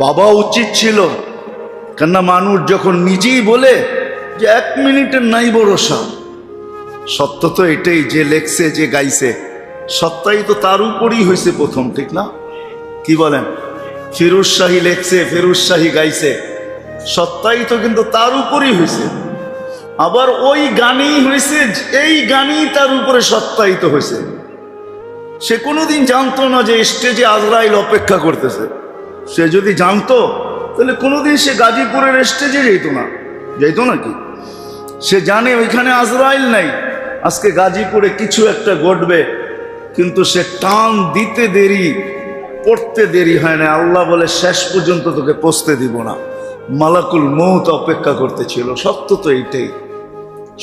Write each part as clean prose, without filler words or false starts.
বাবা উচিত ছিল, কেননা মানুষ যখন নিজেই বলে যে 1 মিনিটের নাই ভরসা, সত্য তো এটাই, যে লেখছে যে গাইছে সত্যাই তো তার উপরই হয়েছে প্রথম, ঠিক না? কি বলেন? ফিরোজ শাহী লেখছে, ফিরোজ শাহী গাইছে, সত্যাই তো কিন্তু তার উপরই হয়েছে। আবার ওই গানেই হয়েছে, এই গানই তার উপরে সত্যায়িত হয়েছে। সে কোনোদিন জানতো না যে স্টেজে আজরাইল অপেক্ষা করতেছে। সে যদি জানতো তাহলে কোনোদিন সে গাজীপুরের স্টেজে যেত না, যেত নাকি? সে জানে ওইখানে আজরাইল নাই, আজকে গাজীপুরে কিছু একটা ঘটবে, কিন্তু সে টান দিতে দেরি, পড়তে দেরি হয় না। আল্লাহ বলে শেষ পর্যন্ত তোকে পৌঁছতে দিব না, মালাকুল মউত অপেক্ষা করতেছিল। সত্য তো এইটাই,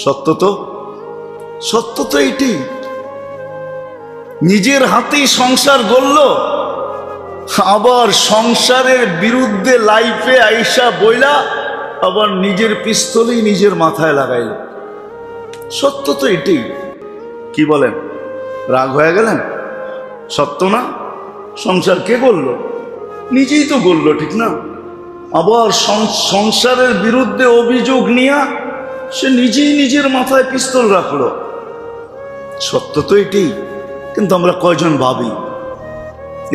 সত্য তো এইটাই। নিজের হাতেই সংসার গড়ল, আবার সংসারের বিরুদ্ধে লাইফে আইসা বইলা আবার নিজের পিস্তলেই নিজের মাথায় লাগাইল। সত্য তো এটাই। কি বলেন? রাগ হয়ে গেলেন? সত্য না? সংসার কে গড়ল? নিজেই তো গড়ল, ঠিক না? আবার সংসারের বিরুদ্ধে অভিযোগ নিয়ে সে নিজেই নিজের মাথায় পিস্তল রাখলো। সত্য তো এটাই। কিন্তু আমরা কয়জন ভাবি?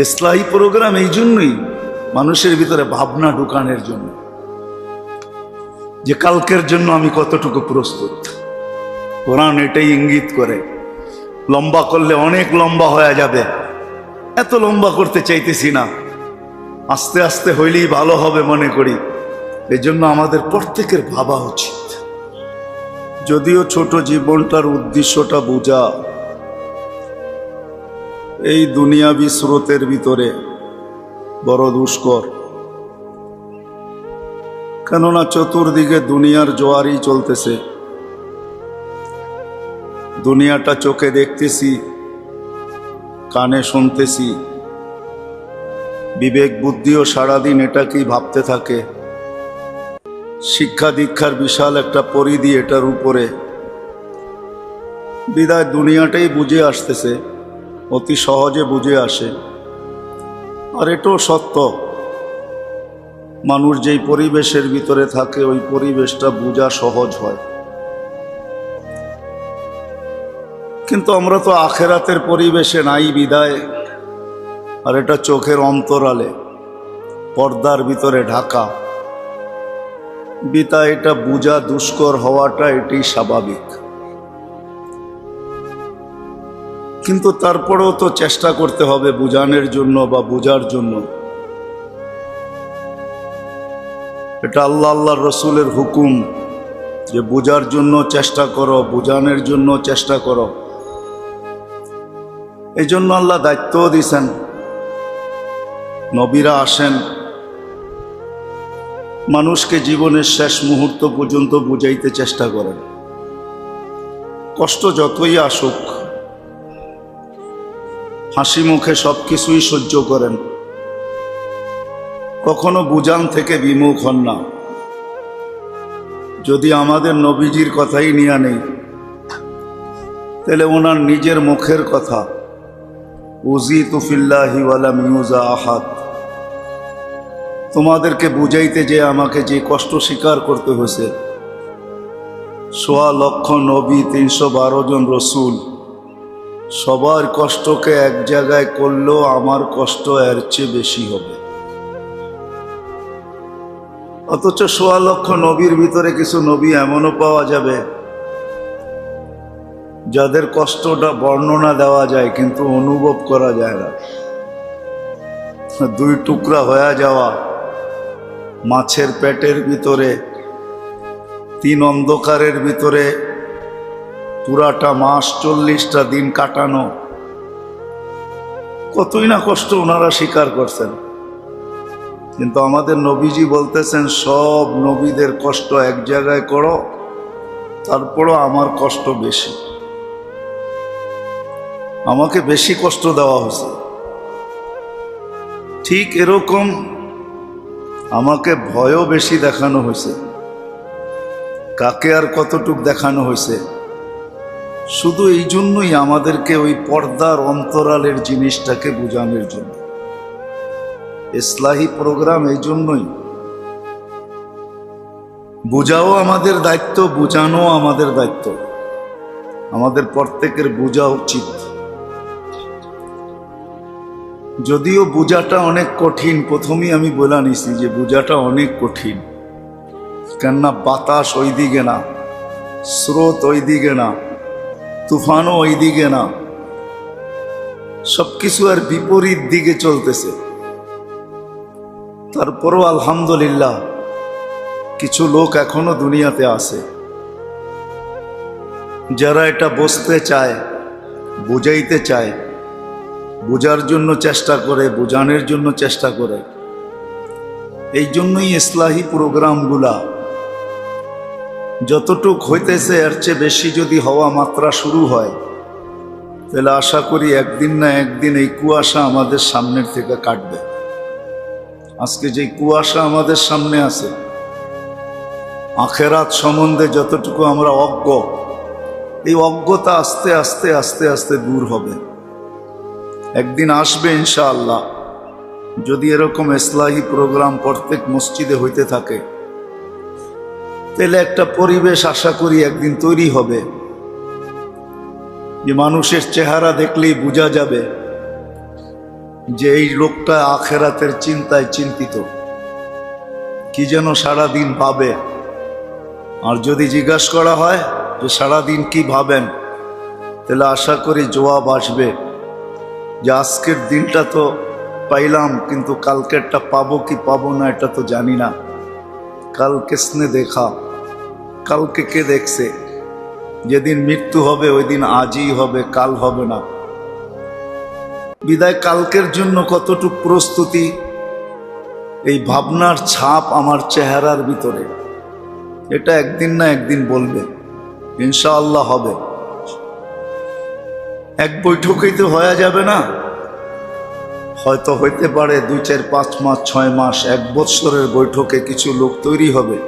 ইসলাহী প্রোগ্রাম এই জন্যই, মানুষের ভিতরে ভাবনা ঢুকানোর জন্য, যে কালকের জন্য আমি কতটুকু প্রস্তুত। কোরআন এটাই ইঙ্গিত করে। লম্বা করলে অনেক লম্বা হয়ে যাবে, এত লম্বা করতে চাইতেছি না, আস্তে আস্তে হইলেই ভালো হবে মনে করি। এই জন্য আমাদের প্রত্যেকের ভাবা উচিত। যদিও ছোট জীবনটার উদ্দেশ্যটা বোঝা এই দুনিয়াবি স্রোতের ভিতরে বড় দুষ্কর, কেননা চতুর্দিকে দুনিয়ার জোয়ারই চলতেছে। দুনিয়াটা চোখে দেখতেছি, কানে শুনতেছি, বিবেক বুদ্ধিও সারাদিন এটাকেই ভাবতে থাকে। শিক্ষা দীক্ষার বিশাল একটা পরিধি এটার উপরে, বিদায় দুনিয়াটাই বুঝে আসতেছে, অতি সহজে বুঝে আসে। আর এটাও সত্য, মানুষ যেই পরিবেশের ভিতরে থাকে ওই পরিবেশটা বোঝা সহজ হয়। কিন্তু আমরা তো আখেরাতের পরিবেশে নাই বিদায়, আর এটা চোখের অন্তরালে পর্দার ভিতরে ঢাকা, বিতা এটা বোঝা দুষ্কর হওয়াটা এটি স্বাভাবিক। কিন্তু তারপরেও তো চেষ্টা করতে হবে বোঝানোর জন্য বা বোঝার জন্য। এটা আল্লাহর রসুলের হুকুম যে বোঝার জন্য চেষ্টা করো, বোঝানোর জন্য চেষ্টা করো। এই জন্য আল্লাহ দায়িত্বও দিয়েছেন, নবীরা আসেন মানুষকে জীবনের শেষ মুহূর্ত পর্যন্ত বুঝাইতে চেষ্টা করেন। কষ্ট যতই আসুক হাসি মুখে সব কিছুই সহ্য করেন, কখনো বুঝান থেকে বিমুখ হন না। যদি আমাদের নবীজির কথাই নিয়ে নেই, তাহলে ওনার নিজের মুখের কথা, উযীতু ফিল্লাহি ওয়া লাম ইউযা আহাদ, তোমাদেরকে বুঝাইতে যে আমাকে যে কষ্ট স্বীকার করতে হয়েছে, ১.৫ লক্ষ নবী, ৩১২ জন রসুল, সবার কষ্টকে এক জায়গায় করলেও আমার কষ্ট এর চেয়ে বেশি হবে। অথচ ১.৫ লক্ষ নবীর ভিতরে কিছু নবী এমনও পাওয়া যাবে যাদের কষ্টটা বর্ণনা দেওয়া যায় কিন্তু অনুভব করা যায় না। 2 টুকরা হয়ে যাওয়া মাছের পেটের ভিতরে, 3 অন্ধকারের ভিতরে পুরাটা মাস 40টা দিন কাটানো, কতই না কষ্ট ওনারা স্বীকার করছেন। কিন্তু আমাদের নবীজি বলতেছেন সব নবীদের কষ্ট এক জায়গায় করো, তারপরও আমার কষ্ট বেশি, আমাকে বেশি কষ্ট দেওয়া হয়েছে। ঠিক এরকম আমাকে ভয়ও বেশি দেখানো হয়েছে। কাকে আর কতটুক দেখানো হয়েছে? শুধু এই জন্যই আমাদেরকে ওই পর্দার অন্তরালের জিনিসটাকে বোঝানোর জন্য। ইসলাহি প্রোগ্রাম এই জন্যই। বুঝাও আমাদের দায়িত্ব, বুঝানো আমাদের দায়িত্ব। আমাদের প্রত্যেকের বোঝা উচিত। যদিও বোঝাটা অনেক কঠিন, প্রথমেই আমি বলে নিছি যে বোঝাটা অনেক কঠিন। কেননা বাতাস ওই দিকে না, স্রোত ওই দিকে না, তুফানও ওই দিকে না, সবকিছু আর বিপরীত দিকে চলতেছে। তারপরও আলহামদুলিল্লাহ কিছু লোক এখনো দুনিয়াতে আছে যারা এটা বুঝতে চায়, বুঝাইতে চায়, বোঝার জন্য চেষ্টা করে, বোঝানোর জন্য চেষ্টা করে। এই জন্যই ইসলাহি প্রোগ্রামগুলা যতটুক হইতেছে এর চেয়ে বেশি যদি হওয়া মাত্রা শুরু হয়, তাহলে আশা করি একদিন না একদিন এই কুয়াশা আমাদের সামনের থেকে কাটবে। আজকে যে কুয়াশা আমাদের সামনে আছে, আখেরাত সম্বন্ধে যতটুকু আমরা অজ্ঞ, এই অজ্ঞতা আস্তে আস্তে আস্তে আস্তে দূর হবে। একদিন আসবে ইনশাআল্লাহ, যদি এরকম ইসলাহি প্রোগ্রাম প্রত্যেক মসজিদে হইতে থাকে, তাহলে একটা পরিবেশ আশা করি একদিন তৈরি হবে যে মানুষের চেহারা দেখলেই বোঝা যাবে যে এই লোকটা আখেরাতের চিন্তায় চিন্তিত, কি যেন সারাদিন ভাবে। আর যদি জিজ্ঞাসা করা হয় যে সারাদিন কি ভাবেন, তাহলে আশা করি জবাব আসবে যে আজকের দিনটা তো পাইলাম, কিন্তু কালকেরটা পাবো কি পাবো না এটা তো জানি না। কাল কিসনে দেখা, কালকে কে দেখছে? যেদিন মৃত্যু হবে ওই দিন আজই হবে, কাল হবে না। বিদায় কালকের জন্য কতটুক প্রস্তুতি, এই ভাবনার ছাপ আমার চেহারার ভিতরে, এটা একদিন না একদিন বলবে, ইনশাআল্লাহ হবে। এক বৈঠকেই তো হয়ে যাবে না, হয়তো হইতে পারে 2, 4, 5 মাস, 6 মাস, 1 বৎসরের বৈঠকে কিছু লোক তৈরি হবে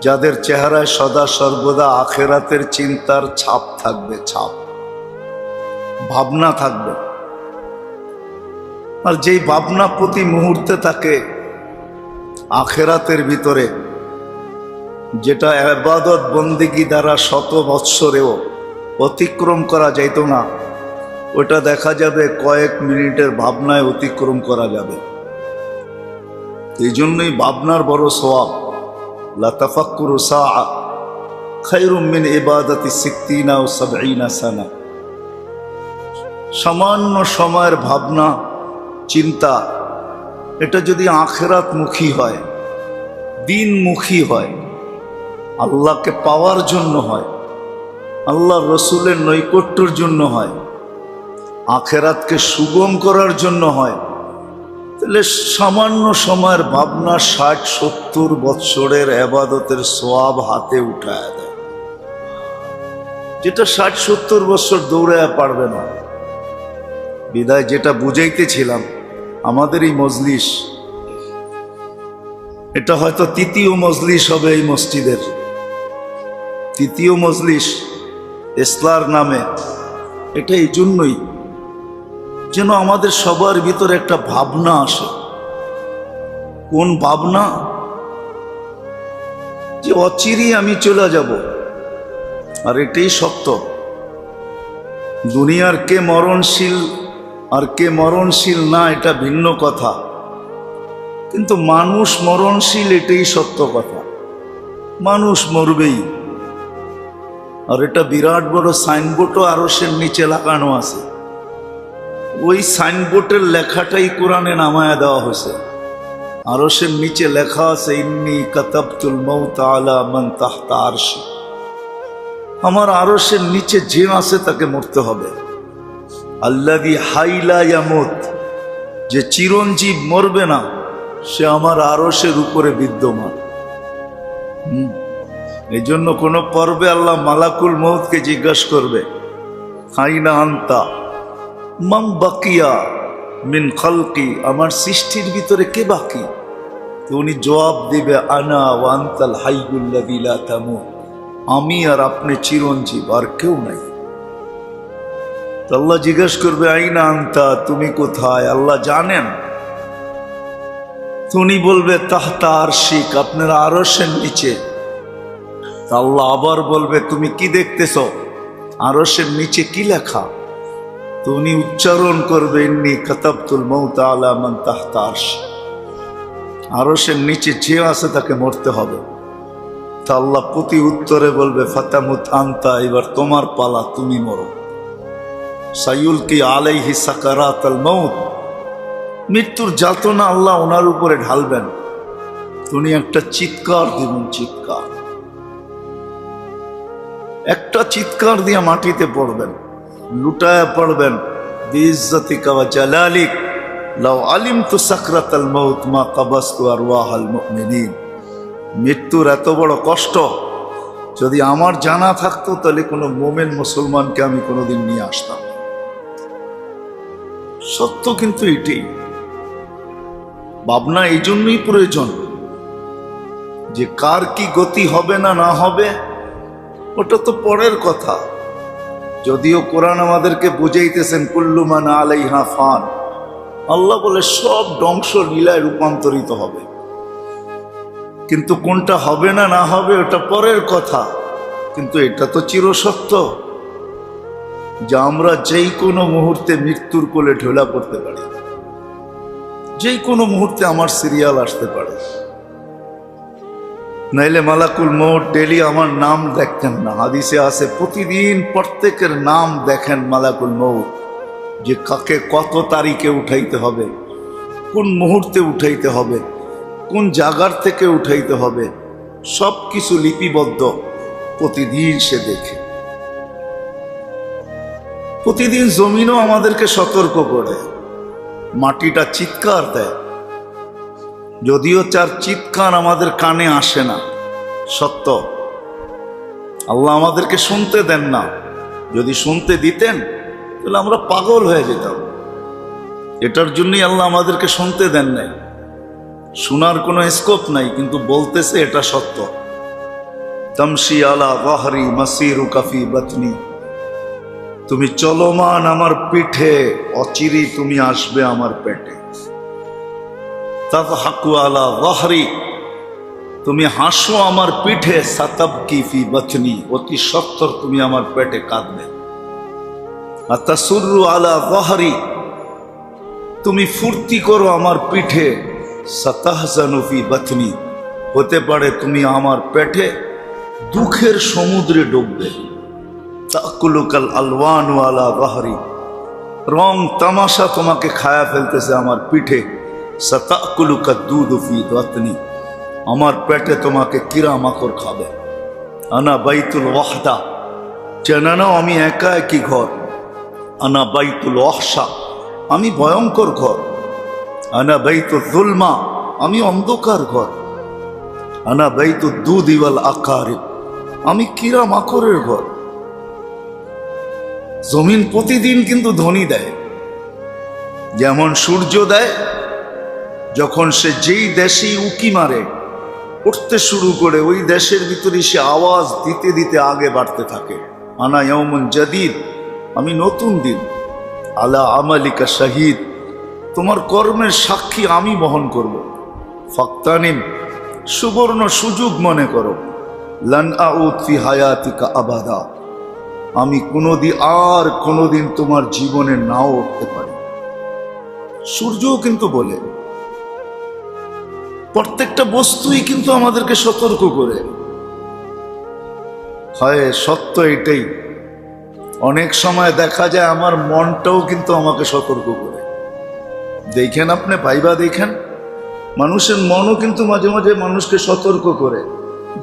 যাদের চেহারায় সদা সর্বদা আখেরাতের চিন্তার ছাপ থাকবে, ছাপ, ভাবনা থাকবে। আর যেই ভাবনা প্রতি মুহূর্তে থাকে আখেরাতের ভিতরে, যেটা ইবাদত বন্দেগী দ্বারা 100 বৎসরেও অতিক্রম করা যাইত না, ওটা দেখা যাবে কয়েক মিনিটের ভাবনায় অতিক্রম করা যাবে। এই জন্যই ভাবনার বড় সওয়াব। লা তাফাক্কুরু সাআ খায়রুম মিন ইবাদাতি 60 ও 70 সানা। সামান্য সময়ের ভাবনা চিন্তা, এটা যদি আখিরাত মুখী হয়, দিনমুখী হয়, আল্লাহকে পাওয়ার জন্য হয়, আল্লাহ রসুলের নৈকট্যের জন্য হয়, আখেরাতকে সুগম করার জন্য হয়, তাহলে সামান্য সময়ের ভাবনা 60-70 বৎসরের ইবাদতের সওয়াব হাতে উঠায় দেয়, যেটা 60-70 বছর দৌড়ায় পারবে না। বিদায় যেটা বুঝাইতেছিলাম, আমাদের এই মজলিস, এটা হয়তো 3য় মজলিস হবে এই মসজিদের, 3য় মজলিস ইসলার নামে। এটা এই জন্যই যেন আমাদের সবার ভিতরে একটা ভাবনা আসে। কোন ভাবনা? যে অচিরেই আমি চলে যাব, আর এটাই সত্য। দুনিয়ার কে মরণশীল আর কে মরণশীল না এটা ভিন্ন কথা, কিন্তু মানুষ মরণশীল এটাই সত্য কথা। মানুষ মরবেই। আর এটা বিরাট বড় সাইনবোর্ডও আরশের নিচে লাগানো আছে। ওই সাইনবোর্ডের লেখাটাই কোরআনে নামায়া দেওয়া হয়েছে। আরশের নিচে লেখা আছে, ইন্নী কাতাবতুল মাউত আলা মান তাহতা আরশি। আমার আরশের নিচে যে আছে তাকে মরতে হবে। আল্লাযী হাইলা ইয়ামুত, যে চিরঞ্জীব মরবে না, সে আমার আরশের উপরে বিদ্যমান। এই জন্য কোন পর্বে আল্লাহ মালাকুল মউতকে জিজ্ঞাসা করবে, আইনা আনতা মান বাকিয়া মিন খালকি, আমার সৃষ্টির ভিতরে কে বাকি? তো উনি জবাব দিবে, আনা ওয়া আনতাল হাইয়ুল্লাযী লা তামুত, আমি আর আপনি চিরঞ্জীব, আর কেউ নাই। তো আল্লাহ জিজ্ঞাসা করবে, আইনা আনতা, তুমি কোথায়? আল্লাহ জানেন তো উনি বলবে তাহতা আরশিক, আপনার আরশের নিচে। আল্লাহ আবার বলবে তুমি কি দেখতেছ, আরশের নিচে কি লেখা? তো উনি উচ্চারণ করবে ইন্নী কাতাবতুল মাউত আলা মান তাহতা আরশি, আরশের নিচে যে আছে তাকে মরতে হবে। তা আল্লাহ প্রতি উত্তরে বলবে ফাতামুত আনতা, এবার তোমার পালা, তুমি মরো। সাইয়ুলকি আলাইহি সাকারাতাল মাউত, মৃত্যুর যাতনা আল্লাহ ওনার উপরে ঢালবেন। উনি একটা চিৎকার দিবেন, চিৎকার, একটা চিৎকার দিয়ে মাটিতে পড়বেন, লুটায় পড়বেন। বিইজ্জাতিকা ওয়া জালালিক লাউ আলিমতু সাকরাতাল মাউত মা কাবাসতু আরওয়াহাল মুমিনিন। মৃত্যুর এত বড় কষ্ট যদি আমার জানা থাকতো, তাহলে কোনো মোমেন মুসলমানকে আমি কোনোদিন নিয়ে আসতাম। সত্য কিন্তু এটাই। ভাবনা এই জন্যই প্রয়োজন যে কার কি গতি হবে না না হবে ওটা তো পরের কথা। যদিও কোরআন আমাদেরকে বুঝাইতেছেন কুল্লু মান আলাইহা ফান, আল্লাহ বলে সব ধ্বংস লীলায় রূপান্তরিত হবে, কিন্তু কোনটা হবে না না হবে ওটা পরের কথা। কিন্তু এটা তো চিরসত্য যে আমরা যেই কোনো মুহূর্তে মৃত্যুর কোলে ঢোলা পড়তে পারি, যেই কোনো মুহূর্তে আমার সিরিয়াল আসতে পারে। নাইলে মালাকুল মউত ডেলি আমার নাম দেখতেন না। হাদিসে আছে প্রতিদিন প্রত্যেকের নাম দেখেন মালাকুল মউত, যে কাকে কত তারিখে উঠাইতে হবে, কোন মুহূর্তে উঠাইতে হবে, কোন জায়গার থেকে উঠাইতে হবে, সব কিছু লিপিবদ্ধ প্রতিদিন সে দেখে। প্রতিদিন জমিনও আমাদেরকে সতর্ক করে, মাটিটা চিৎকার দেয়, যদিও তার চিৎকার আমাদের কানে আসে না। সত্য, আল্লাহ আমাদেরকে শুনতে দেন না। যদি শুনতে দিতেন তাহলে আমরা পাগল হয়ে যেতাম। এটার জন্যই আল্লাহ আমাদেরকে শুনতে দেন নাই। শোনার কোনো স্কোপ নাই, কিন্তু বলতেছে এটা সত্য। তামশি আলা যাহরি মাসিরুকা ফি বাতনি, তুমি চলমান আমার পিঠে, অচিরেই তুমি আসবে আমার পেটে। তাযহাকু আলা যাহরি, তুমি হাসো আমার পিঠে। সাতাবকি ফি বাতনি, অতি সত্বর তুমি আমার পেটে কাঁদবে। আতাসুররু আলা যাহরি, তুমি ফুর্তি করো আমার পিঠে। সাতাহজানু ফি বাতনি, হতে পারে তুমি আমার পেটে দুঃখের সমুদ্রে ডুববে। তাকুলুকাল আলওয়ানু আলা যাহরি, রং তামাশা তোমাকে খায়া ফেলতেছে আমার পিঠে। সাতাকুলুকা দুধু ফি বাতনি, আমার পেটে তোমাকে কিরা মাকড় খাবে। আনা বাইতুল ওয়াহদা, চেনা নাও আমি একা একই ঘর। আনা বাইতুল ওয়াহশা, আমি ভয়ঙ্কর ঘর। আনা বাইতুল যুলমা, আমি অন্ধকার ঘর। আনা বাইতুল দুধ ওয়াল আকারিব, আমি কিরা মাকড়ের ঘর। জমিন প্রতিদিন কিন্তু ধ্বনি দেয়, যেমন সূর্য দেয়। যখন সে যেই দেশেই উকি মারে, উঠতে শুরু করে, ওই দেশের ভিতরে সে আওয়াজ দিতে দিতে আগে বাড়তে থাকে। আনা ইয়াউমুন জাদীদ, আমি নতুন দিন। আলা আমালিকা শাহিদ, তোমার কর্মের সাক্ষী আমি বহন করব। ফাক্তানিম, সুবর্ণ সুযোগ মনে করো। লান আউদ ফি হায়াতিকা আবাদা, আমি কোনোদিন তোমার জীবনে নাও উঠতে পারি। সূর্যও কিন্তু বলে, প্রত্যেকটা বস্তুই কিন্তু আমাদেরকে সতর্ক করে। হয় সত্য এটাই। অনেক সময় দেখা যায় আমার মনটাও কিন্তু আমাকে সতর্ক করে। দেখেন আপনি ভাইবা, দেখেন মানুষের মনও কিন্তু মাঝে মাঝে মানুষকে সতর্ক করে,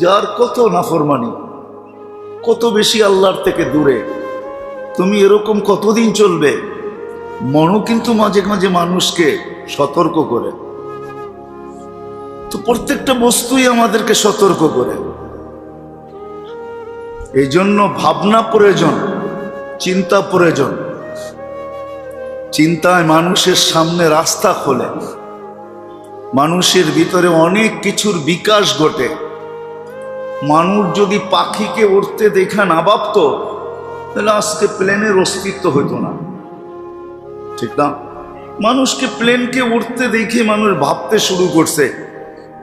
যার কত নাফরমানি, কত বেশি আল্লাহর থেকে দূরে, তুমি এরকম কতদিন চলবে। মনও কিন্তু মাঝে মাঝে মানুষকে সতর্ক করে। তো প্রত্যেকটা বস্তুই আমাদেরকে সতর্ক করে। এই জন্য ভাবনা প্রয়োজন, চিন্তা প্রয়োজন। চিন্তায় মানুষের সামনে রাস্তা খোলে, মানুষের ভিতরে অনেক কিছুর বিকাশ ঘটে। মানুষ যদি পাখিকে উড়তে দেখা না ভাবতো, তাহলে আজকে প্লেনের অস্তিত্ব হইতো না, ঠিক না? মানুষকে প্লেনকে উঠতে দেখে মানুষ ভাবতে শুরু করছে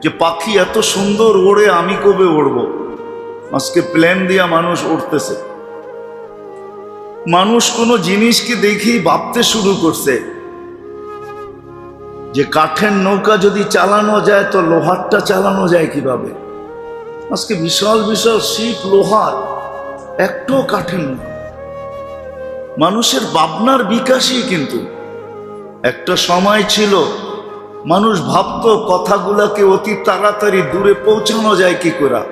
যে পাখি এত সুন্দর ওড়ে, আমি কবে উড়ব। আজকে প্লেন দিয়া মানুষ উঠতেছে। মানুষ কোনো জিনিসকে দেখেই ভাবতে শুরু করছে যে কাঠের নৌকা যদি চালানো যায় তো লোহারটা চালানো যায় কিভাবে। আজকে বিশাল বিশাল শিপ লোহার, একটাও কাঠের নৌকা। মানুষের ভাবনার বিকাশই কিন্তু একটা সময় ছিল মানুষ ভাবতো কথাগুলাকে অতি তাড়াতাড়ি দূরে পৌঁছানো যায় কি করে।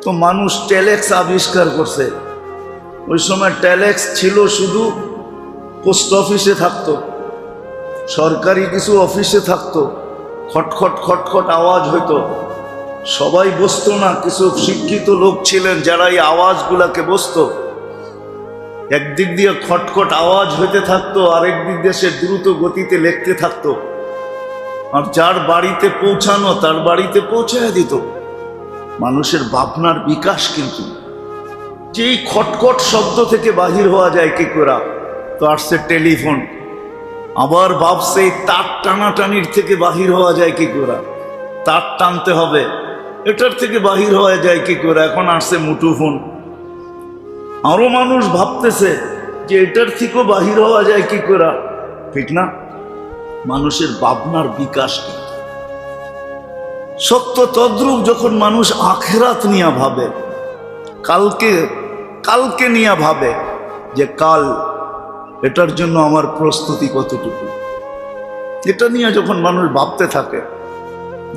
তো মানুষ টেলেক্স আবিষ্কার করছে। ওই সময় টেলেক্স ছিল শুধু পোস্ট অফিসে থাকতো, সরকারি কিছু অফিসে থাকতো, খটখট খটখট আওয়াজ হইতো, সবাই বসতো না। কিছু শিক্ষিত লোক ছিলেন যারা এই আওয়াজগুলাকে বসতো। একদিক দিয়ে খটখট আওয়াজ হইতে থাকতো, আরেক দিক দিয়ে সে দ্রুত গতিতে লিখতে থাকতো, আর যার বাড়িতে পৌঁছানো তার বাড়িতে পৌঁছায় দিত। মানুষের ভাবনার বিকাশ কিন্তু যে এই খটখট শব্দ থেকে বাহির হওয়া যায় কি করে। তো আসছে টেলিফোন। আবার ভাবছে এই তার টানাটানির থেকে বাহির হওয়া যায় কি করে, তার টানতে হবে, এটার থেকে বাহির হওয়া যায় কি করে। এখন আসছে মুঠোফোন। আরো মানুষ ভাবতেছে যে এটার থেকেও বাহির হওয়া যায় কি করে, ঠিক না? মানুষের ভাবনার বিকাশ কিন্তু সত্য তদ্রূপ যখন মানুষ আখিরাত নিয়ে ভাবে, কালকে নিয়ে ভাবে যে কাল এটার জন্য আমার প্রস্তুতি কতটুকু, এটা নিয়ে যখন মানুষ ভাবতে থাকে,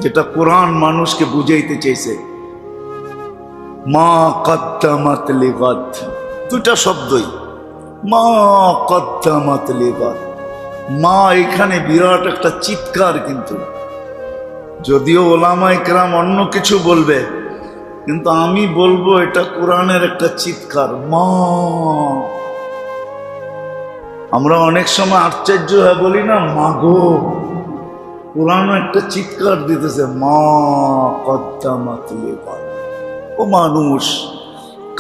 যেটা কোরআন মানুষকে বুঝাইতে চেয়েছে, মা কদ্দামাত লিগাদ, দুটা শব্দই, মা কদ্দামাত লিগাদ। মা এখানে বিরাট একটা চিৎকার কিন্তু, যদিও ওলামায়ে কেরাম অন্য কিছু বলবে, কিন্তু আমি বলবো এটা কোরআনের একটা চিৎকার। মা, আমরা অনেক সময় আশ্চর্য হয়ে বলি না মাগো, কোরআনও একটা চিৎকার দিতেছে, মা কদ্দামাত লিগাদ। ও মানুষ,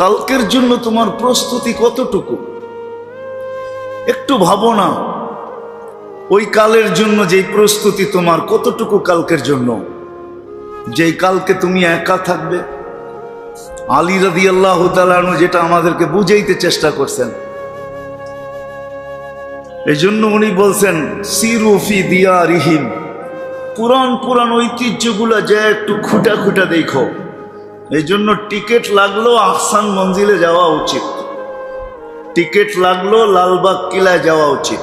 কালকের জন্য তোমার প্রস্তুতি কতটুকু একটু ভাবো না। ওই কালের জন্য যেই প্রস্তুতি তোমার কতটুকু কালকের জন্য, যেই কালকে তুমি একা থাকবে। আলী রাদিয়াল্লাহু তাআলা আনহু যেটা আমাদেরকে বুঝাইতে চেষ্টা করছেন, এই জন্য উনি বলছেন সিরু ফি দিয়ারিহিম, পুরান ঐতিহ্যগুলা যে একটু খুঁটা খুঁটা দেখো। এই জন্য টিকিট লাগলো আহসান মঞ্জিলে যাওয়া উচিত, টিকিট লাগলো লালবাগ কিলায় যাওয়া উচিত,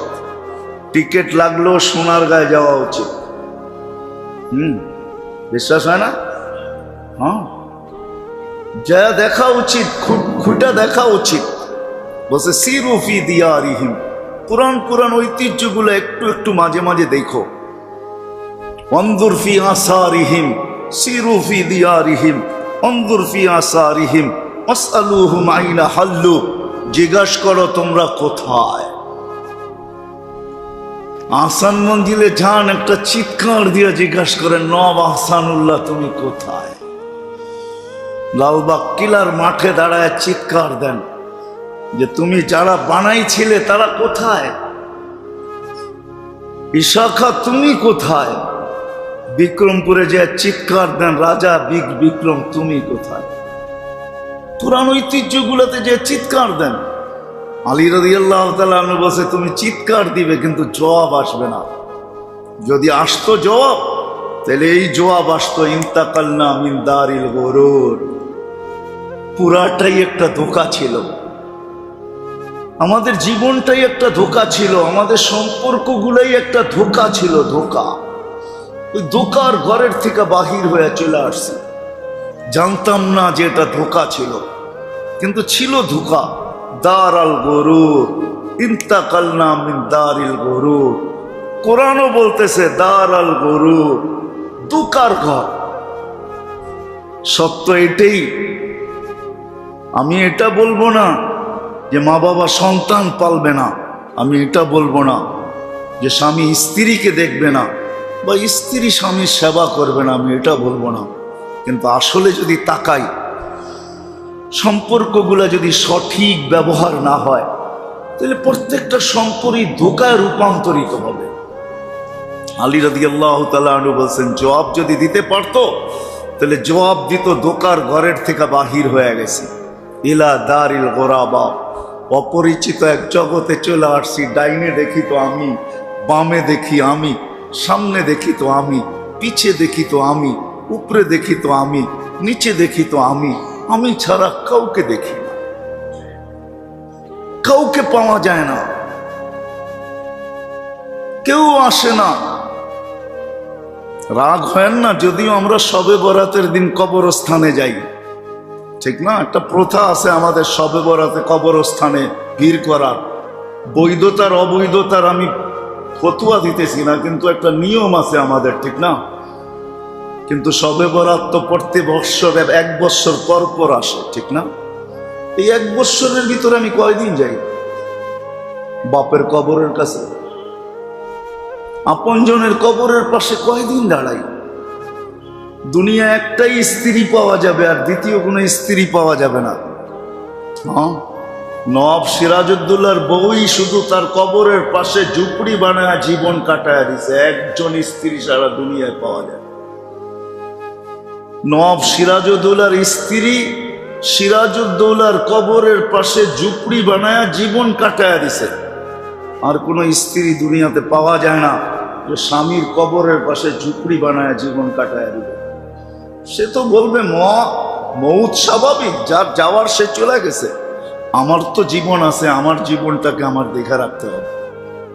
টিকিট লাগলো সোনারগাঁয়ে যাওয়া উচিত। বিশ্বাস হয় না? হ্যাঁ, যা দেখা উচিত, খুঁটা দেখা উচিত। বলছে সিরু ফি দিয়ারিহিম, পুরান ঐতিহ্যগুলো একটু একটু মাঝে মাঝে দেখো। অনজুর ফি আসারিহিম, সিরু ফি দিয়ারিহিম, অনজুর ফি আসারিহিম, আসআলুহুম আইনা হাল্লু, জিজ্ঞাসা করো তোমরা কোথায়। আহসান মঞ্জিলে যান, একটা চিৎকার দিয়ে জিজ্ঞাসা করেন নওয়াব আহসানুল্লাহ তুমি কোথায়। লালবাগ কিলার মাঠে দাঁড়ায় চিৎকার দেন যে তুমি যারা বানাইছিলে তারা কোথায়, ইশাখা তুমি কোথায়। বিক্রমপুরে যে চিৎকার দেন রাজা বিক্রম তুমি কোথায়। পুরান ঐতিহ্যগুলোতে যে চিৎকার দেন। আলী রাদিয়াল্লাহু তাআলা আনহু বলছে তুমি চিৎকার দিবে কিন্তু জবাব আসবে না। যদি আসতো জবাব, তাহলে এই জবাব আসতো ইন্তাকালনা মিন দারিল গুরুর। পুরাটাই একটা ধোঁকা ছিল, আমাদের জীবনটাই একটা ধোঁকা ছিল, আমাদের সম্পর্কগুলাই একটা ধোঁকা ছিল, ধোঁকা। ওই ধোঁকার ঘরের থেকে বাহির হয়ে চলে আসছে। জানতাম না যে এটা ধোঁকা ছিল, কিন্তু ছিল ধোঁকা। দারাল গুরুর, ইন্তাকালনা মিন দারিল গুরুর। কোরআনও বলতেছে দারাল গুরুর, ধোঁকার ঘর। সত্য এটাই। আমি এটা বলবো না যে মা বাবা সন্তান পালবে না, আমি এটা বলবো না যে স্বামী স্ত্রীকে দেখবে না বা স্ত্রী স্বামীর সেবা করবে না, আমি এটা বলবো না। কিন্তু আসলে যদি তাকাই, সম্পর্কগুলো যদি সঠিক ব্যবহার না হয়, তাহলে প্রত্যেকটা সম্পর্কই ধোঁকায় রূপান্তরিত হবে। আলী রাদিয়াল্লাহু তাআলা আনহু বলছেন, জবাব যদি দিতে পারতো তাহলে জবাব দিত দোকার ঘরের থেকে বাহির হয়ে গেছে, ইলা দারিল গোরাবা, অপরিচিত এক জগতে চলে আসছি। ডাইনে দেখি তো আমি, বামে দেখি আমি, সামনে দেখি তো আমি, পিছে দেখি তো আমি, উপরে দেখি তো আমি, নিচে দেখি তো আমি, আমি ছাড়া কাউকে দেখি না, কাউকে পাওয়া যায় না, কেউ আসে না। রাগ হয় না যদিও আমরা শবে বরাতের দিন কবরস্থানে যাই, ঠিক না? একটা প্রথা আছে আমাদের শবে বরাতে কবরস্থানে ভিড় করার। বৈধতার অবৈধতার আমি ফতুয়া দিতেছি না, কিন্তু একটা নিয়ম আছে আমাদের, ঠিক না? কিন্তু শবে বরাত তো প্রতি বৎসর 1 বৎসর পর পর আসে, ঠিক না? এই 1 বৎসরের ভিতরে আমি কয়দিন যাই বাপের কবরের কাছে, আপনজনের কবরের পাশে কয়দিন দাঁড়াই? দুনিয়া একটাই স্ত্রী পাওয়া যাবে, আর দ্বিতীয় কোনো স্ত্রী পাওয়া যাবে না। হ্যাঁ, নবাব সিরাজউদ্দৌলার বউই শুধু তার কবরের পাশে ঝুপড়ি বানায় জীবন কাটায় দিছে, একজন স্ত্রী সারা দুনিয়ায় পাওয়া যায়। নবাব সিরাজউদ্দৌলার স্ত্রী সিরাজউদ্দৌলার কবরের পাশে ঝুপড়ি বানায় জীবন কাটায় দিছে। আর কোনো স্ত্রী দুনিয়াতে পাওয়া যায় না যে স্বামীর কবরের পাশে ঝুপড়ি বানায় জীবন কাটায় দিবে। সে তো বলবে মৌত স্বাভাবিক, যার যাওয়ার সে চলে গেছে, আমার তো জীবন আছে, আমার জীবনটাকে আমার দেখে রাখতে হবে।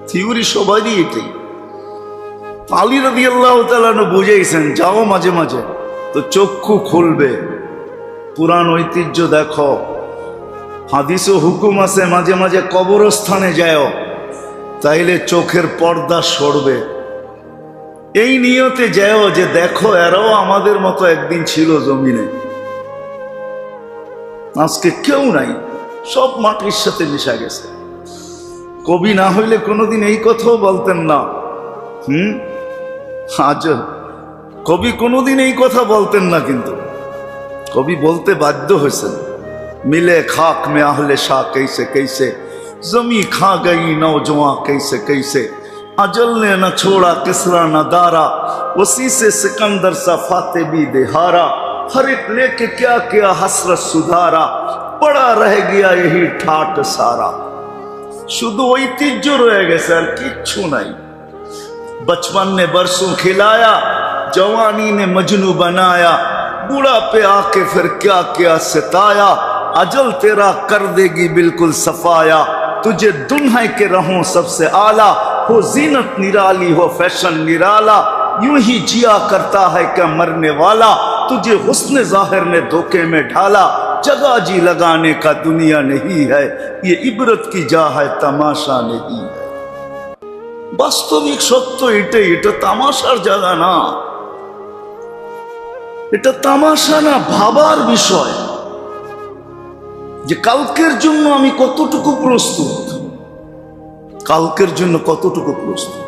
থিওরি সবারই এটাই। আলী রাদিয়াল্লাহু তাআলা বুঝাইছেন, যাও মাঝে মাঝে তো চক্ষু খুলবে, পুরাণ ঐতিহ্য দেখো, হাদিস ও হুকুম আছে মাঝে মাঝে কবরস্থানে যাও, তাইলে চোখের পর্দা সরবে। এই নিয়তে যাও যে দেখো এরাও আমাদের মতো একদিন ছিল জমিনে, আজকে কেউ নাই, সব মাটির সাথে মিশা গেছে। কবি না হইলে কোনোদিন এই কথাও বলতেন না। আজ কবি কোনোদিন এই কথা বলতেন না, কিন্তু কবি বলতে বাধ্য হয়েছেন। মিলে খাক মে আহলে শাহ कैसे कैसे, जमी खा गई नौजवां कैसे कैसे, अजल ने न छोड़ा किसरा न दारा, उसी से सिकंदर सा फाते भी देहारा, हर एक लेके क्या किया हसरत सुधारा, बड़ा रह गया यही ठाट सारा। शुद्ध ঐতিহ্য রয়ে গেছে, আর কিচ্ছু নাই। बचपन ने बरसों खिलाया, जवानी ने मजनू बनाया, बूढ़ा पे आके फिर क्या क्या सताया, अजल तेरा कर देगी बिल्कुल सफाया, तुझे दुल्हन के रहूं सबसे आला, हो जीनत निराली हो फैशन निराला, यूं ही जिया करता है क्या मरने वाला, तुझे हुस्न जाहिर ने धोखे में ढाला, जगह जी लगाने का दुनिया नहीं है, ये इबरत की जा है तमाशा नहीं है। বাস্তবিক সত্য এটাই, এটা তামাশার জায়গা না, এটা তামাশা না, ভাবার বিষয় যে কালকের জন্য আমি কতটুকু প্রস্তুত, কালকের জন্য কতটুকু প্রস্তুত।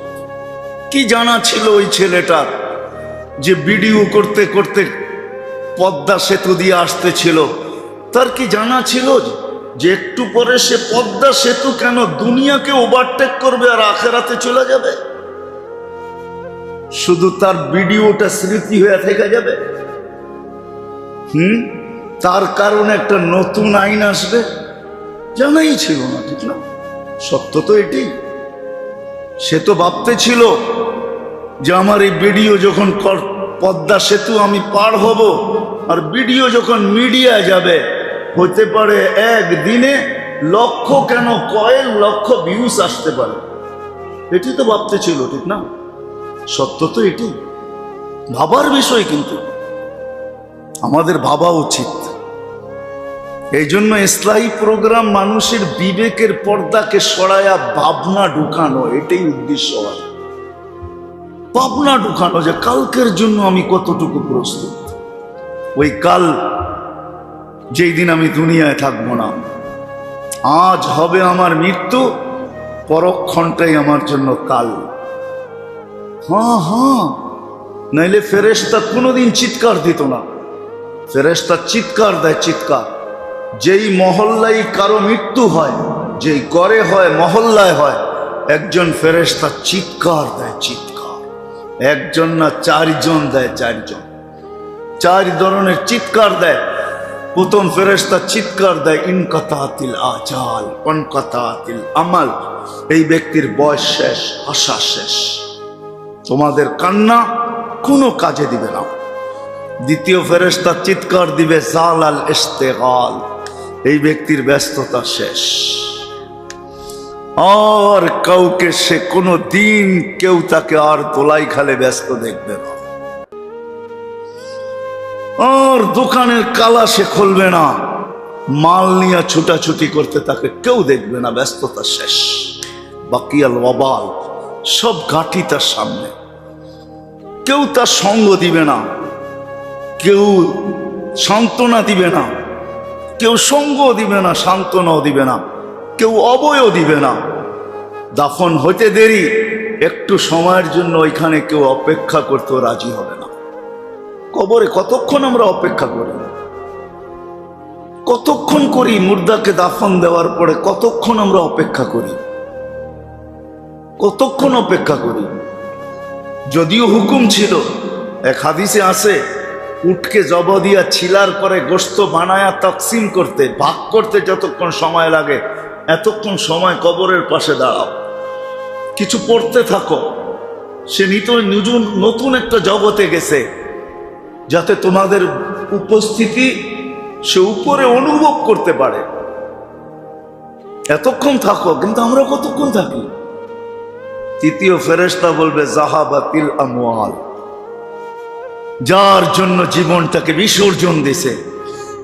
কি জানা ছিল ওই ছেলেটার যে ভিডিও করতে করতে পদ্মা সেতু দিয়ে আসতেছিল? তার কি জানা ছিল যে একটু পরে সে পদ্মা সেতু কেন দুনিয়াকে ওভারটেক করবে আর আখেরাতে চলে যাবে? শুধু তার ভিডিওটা স্মৃতি হয়ে থেকে যাবে। তার কারণে একটা নতুন আইন আসবে, জানাই ছিল না, ঠিক না? সত্য তো এটাই। সে তো ভাবতে ছিল যে আমার এই ভিডিও যখন পদ্মা সেতু আমি পার হব, আর ভিডিও যখন মিডিয়া যাবে, হতে পারে একদিনে লক্ষ কেন কয়েক লক্ষ ভিউজ আসতে পারে। এটি তো ভাবতে ছিল, ঠিক না? সত্য তো এটি, ভাবার বিষয়, কিন্তু আমাদের ভাবা উচিত। এই জন্য ইসলাহী প্রোগ্রাম মানুষের বিবেকের পর্দাকে সরায়া ভাবনা ঢুকানো, এটাই উদ্দেশ্য হয়। ভাবনা ঢুকানো যে কালকের জন্য আমি কতটুকু প্রস্তুত। ওই কাল যেই দিন আমি দুনিয়ায় থাকবো না, আজ হবে আমার মৃত্যু, পরক্ষণটাই আমার জন্য কাল। হ্যাঁ, নাইলে ফেরেশতা কোনোদিন চিৎকার দিত না। ফেরেশতা চিৎকার দেয়, চিৎকার। যেই মহল্লায় কারো মৃত্যু হয়, যেই ঘরে হয়, মহল্লায় হয়, একজন ফেরেশতা চিৎকার দেয়, চিৎকার। একজন না চারজন দেয়, চারজন, চার ধরনের চিৎকার দেয়। প্রথম ফেরেশতা চিৎকার দেয় ইনকাতাতিল আজাল ওয়ানকাতাতিল আমাল, এই ব্যক্তির বয়স শেষ, আশা শেষ, তোমাদের কান্না কোনো কাজে দিবে না। দ্বিতীয় ফেরেশতা চিৎকার দিবে জালাল ইশতিগাল, এই ব্যক্তির ব্যস্ততা শেষ, আর কাউকে সে কোনো দিন কেউ তাকে আর তোলাই খালে ব্যস্ত দেখবে না, আর দোকানের কালা সে খুলবে না, মাল নিয়ে ছুটাছুটি করতে তাকে কেউ দেখবে না, ব্যস্ততা শেষ। বাকিয়াল ওয়াবাল, সব ঘাঁটি তার সামনে, কেউ তার সঙ্গ দিবে না, কেউ সান্ত্বনা দিবে না, কেউ সঙ্গ দিবে না, সান্ত্বনাও দিবে না, কেউ অবয়ও দিবে না। দাফন হতে দেরি, একটু সময়ের জন্য ওইখানে কেউ অপেক্ষা করতেও রাজি হবে না। কবরে কতক্ষণ আমরা অপেক্ষা করি, কতক্ষণ করি, মুর্দাকে দাফন দেওয়ার পরে কতক্ষণ আমরা অপেক্ষা করি, কতক্ষণ অপেক্ষা করি। যদিও হুকুম ছিল, এক হাদিসে আছে, উটকে জব দিয়া ছিলার পরে গোশত বানায়া তকসিম করতে, ভাগ করতে যতক্ষণ সময় লাগে, এতক্ষণ সময় কবরের পাশে দাঁড়াও, কিছু পড়তে থাকো। সে নতুন একটা জগতে গেছে, যাতে তোমাদের উপস্থিতি সে উপরে অনুভব করতে পারে। এতক্ষণ থাকো, কিন্তু আমরা কতক্ষণ থাকি? তৃতীয় ফেরেশতা বলবে জাহাবাতিল আমওয়াল, যার জন্য জীবনটাকে বিসর্জন দিছে,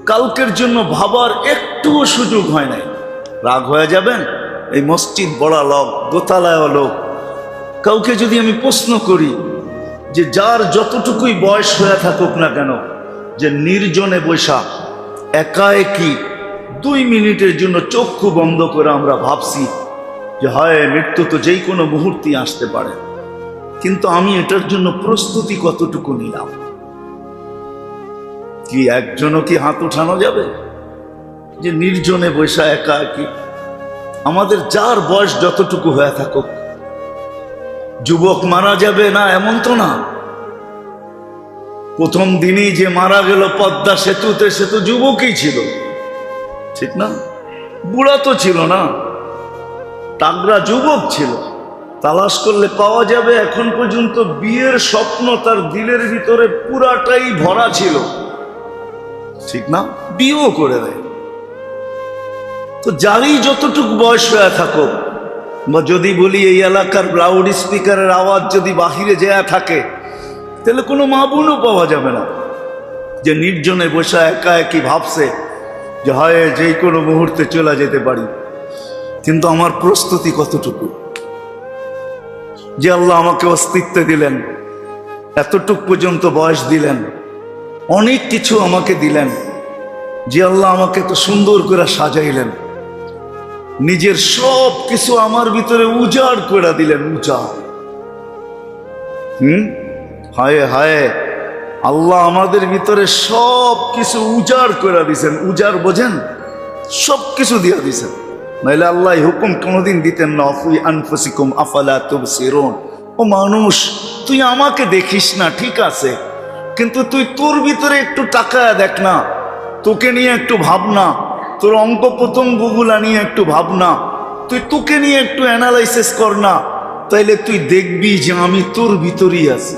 কালকের জন্য ভাবার একটুও সুযোগ হয় নাই। রাগ হয়ে যাবেন? এই মসজিদ বড় লোক, দোতলায় লোক, কাউকে যদি আমি প্রশ্ন করি যে যার যতটুকুই বয়স হয়ে থাকুক না কেন, যে নির্জনে বৈশা একাএকি 2 মিনিটের জন্য চক্ষু বন্ধ করে আমরা ভাবছি যে হয় মৃত্যু তো যেই কোনো মুহূর্তে আসতে পারে, কিন্তু আমি এটার জন্য প্রস্তুতি কতটুকু নিলাম? কি একজনও কি হাত উঠানো যাবে যে নির্জনে বৈশা একাএকি? আমাদের যার বয়স যতটুকু হয়ে থাকুক, যুবক মারা যাবে না এমন তো না। প্রথম দিনই যে মারা গেল পদ্মা সেতুতে, সে তো যুবকই ছিল, ঠিক না? বুড়া তো ছিল না, তাগড়া যুবক ছিল। তালাশ করলে পাওয়া যাবে, এখন পর্যন্ত বিয়ের স্বপ্ন তার দিলের ভিতরে পুরাটাই ভরা ছিল, ঠিক না? বিয়েও করে দেয়। তো যারই যতটুকু বয়স হয়ে থাকুক, বা যদি বলি এই এলাকার লাউড স্পিকারের আওয়াজ যদি বাহিরে যেয়া থাকে, তাহলে কোনো মা বোনও পাওয়া যাবে না যে নির্জনে বসে একা একই ভাবছে যে হয় যে কোনো মুহূর্তে চলে যেতে পারি। কিন্তু আমার প্রস্তুতি কতটুকু? যে আল্লাহ আমাকে অস্তিত্ব দিলেন, এতটুক পর্যন্ত বয়স দিলেন, অনেক কিছু আমাকে দিলেন, যে আল্লাহ আমাকে তো সুন্দর করে সাজাইলেন, নিজের সব কিছু আমার ভিতরে উজাড় করে দিলেন, উজাড়। হায় হায়, আল্লাহ আমাদের ভিতরে সব কিছু উজাড় করে দিছেন। উজাড় বোঝেন? সব কিছু দিয়ে দিছেন, নাইলে আল্লাহ হুকুম কোনোদিন দিতেন না। ফি আনফুসিকুম আফালা তুবসিরুন, ও মানুষ তুই আমাকে দেখিস না ঠিক আছে, কিন্তু তুই তোর ভিতরে একটু তাকায়া দেখ না, তোকে নিয়ে একটু ভাবনা, তোর অঙ্ক প্রত্যঙ্গগুলা নিয়ে একটু ভাবনা, তুই তোকে নিয়ে একটু অ্যানালাইসিস কর না, তাইলে তুই দেখবি যে আমি তোর ভিতরেই আছি।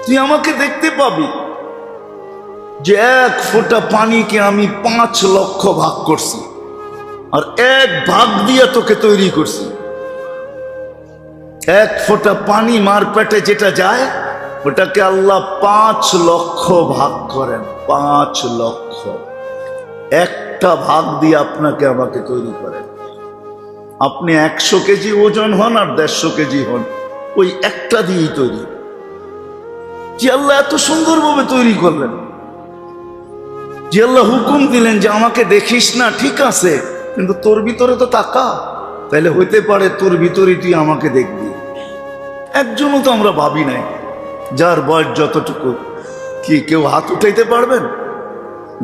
তুই আমাকে দেখতে পাবি যে 1 ফোঁটা পানিকে আমি 5 লক্ষ ভাগ করছি, আর 1 ভাগ দিয়ে তোকে তৈরি করছি। 1 ফোঁটা পানি মার পেটে যেটা যায়, ওটাকে আল্লাহ 5 লক্ষ ভাগ করেন। 5 লক্ষ, একটা ভাগ দিয়ে আপনাকে আমাকে তৈরি করেন। আপনি 100 কেজি ওজন হন আর 150 কেজি হন, ওই একটা দিয়েই তৈরি। যে আল্লাহ এত সুন্দরভাবে তৈরি করলেন, যে আল্লাহ হুকুম দিলেন যে আমাকে দেখিস না ঠিক আছে, কিন্তু তোর ভিতরে তো তাকা, তাইলে হইতে পারে তোর ভিতরে তুই আমাকে দেখবি। একজনও তো আমরা ভাবি নাই। যার বয়স যতটুকু, কি কেউ হাত উঠাইতে পারবেন?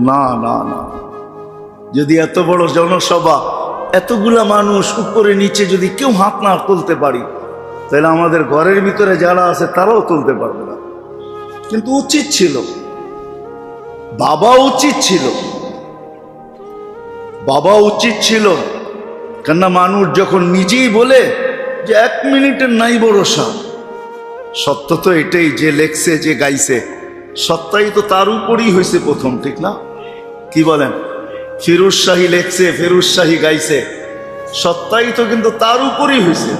না না না। যদি এত বড় জনসভা, এতগুলা মানুষ উপরে নিচে যদি কেউ হাত না তুলতে পারি, তাহলে আমাদের ঘরের ভিতরে যারা আছে তারাও তুলতে পারবে না। কিন্তু উচিত ছিল, বাবা উচিত ছিল। কেননা মানুষ যখন নিজেই বলে যে 1 মিনিটের নাই ভরসা, সত্য তো এটাই, যে লেখছে যে গাইছে সত্যাই তো তার উপরই হয়েছে প্রথম, ঠিক না? কি বলেন? ফিরোজ শাহী লেখছে, ফিরোজ শাহী গাইছে, সত্যাই তো কিন্তু তার উপরই হয়েছে।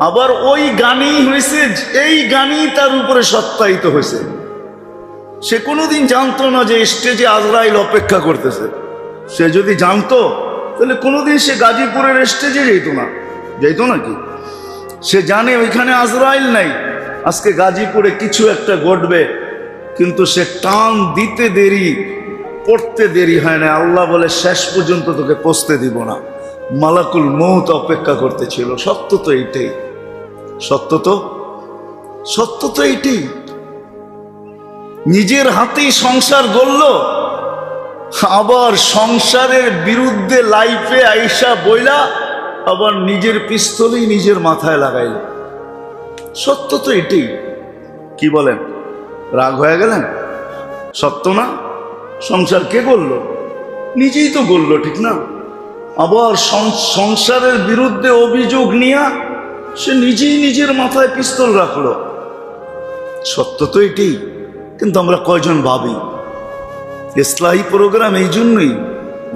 আবার ওই গানেই হয়েছে, এই গানই তার উপরে সত্যায়িত হয়েছে। সে কোনোদিন জানতো না যে স্টেজে আজরাইল অপেক্ষা করতেছে। সে যদি জানতো তাহলে কোনোদিন সে গাজীপুরের স্টেজে যেত নাকি? সে জানে ওইখানে আজরাইল নাই, আজকে গাজীপুরে কিছু একটা ঘটবে, কিন্তু সে টান দিতে দেরি, পড়তে দেরি হয় না। আল্লাহ বলে শেষ পর্যন্ত তোকে পৌঁছতে দিব না, মালাকুল মউত অপেক্ষা করতেছিল। সত্য তো এইটাই, সত্য তো এইটাই। নিজের হাতেই সংসার গড়ল, আবার সংসারের বিরুদ্ধে লাইফে আইসা বইলা আবার নিজের পিস্তলই নিজের মাথায় লাগাইল। সত্য তো এটাই। কি বলেন? রাগ হয়ে গেলেন? সত্য না? সংসার কে গড়ল? নিজেই তো গড়ল, ঠিক না? আবার সংসারের বিরুদ্ধে অভিযোগ নিয়ে সে নিজেই নিজের মাথায় পিস্তল রাখলো। সত্য তো এটাই। কিন্তু আমরা কয়জন ভাবি? ইসলাহী প্রোগ্রাম এই জন্যই,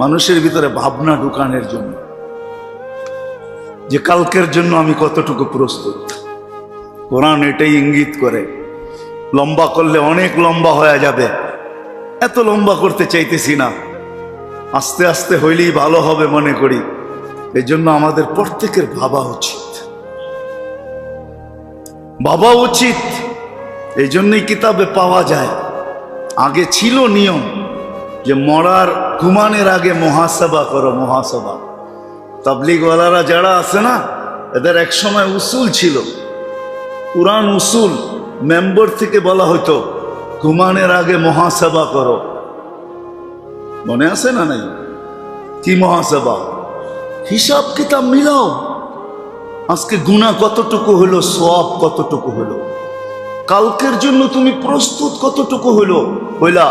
মানুষের ভিতরে ভাবনা ঢুকানোর জন্য, যে কালকের জন্য আমি কতটুকু প্রস্তুত। কোরআন এটাই ইঙ্গিত করে। লম্বা করলে অনেক লম্বা হয়ে যাবে, এত লম্বা করতে চাইতেছি না, আস্তে আস্তে হইলেই ভালো হবে মনে করি। এই জন্য আমাদের প্রত্যেকের ভাবা উচিত। এই জন্যই কিতাবে পাওয়া যায়। আগে ছিল নিয়ম যে ঘুমানোর আগে মুহাসাবা করো, মুহাসাবা। তাবলীগওয়ালারা যারা আছে না, এদের এক সময় উসুল ছিল, কুরআন উসুল, মেম্বার থেকে বলা হতো ঘুমানোর আগে মুহাসাবা করো। মনে আছে না? নাই? কি মুহাসাবা? হিসাব কিতাব মিলাও, আজকে গুনাহ কতটুকু হলো, সওয়াব কতটুকু হলো, কালকের জন্য তুমি প্রস্তুত কতটুকু হইলা।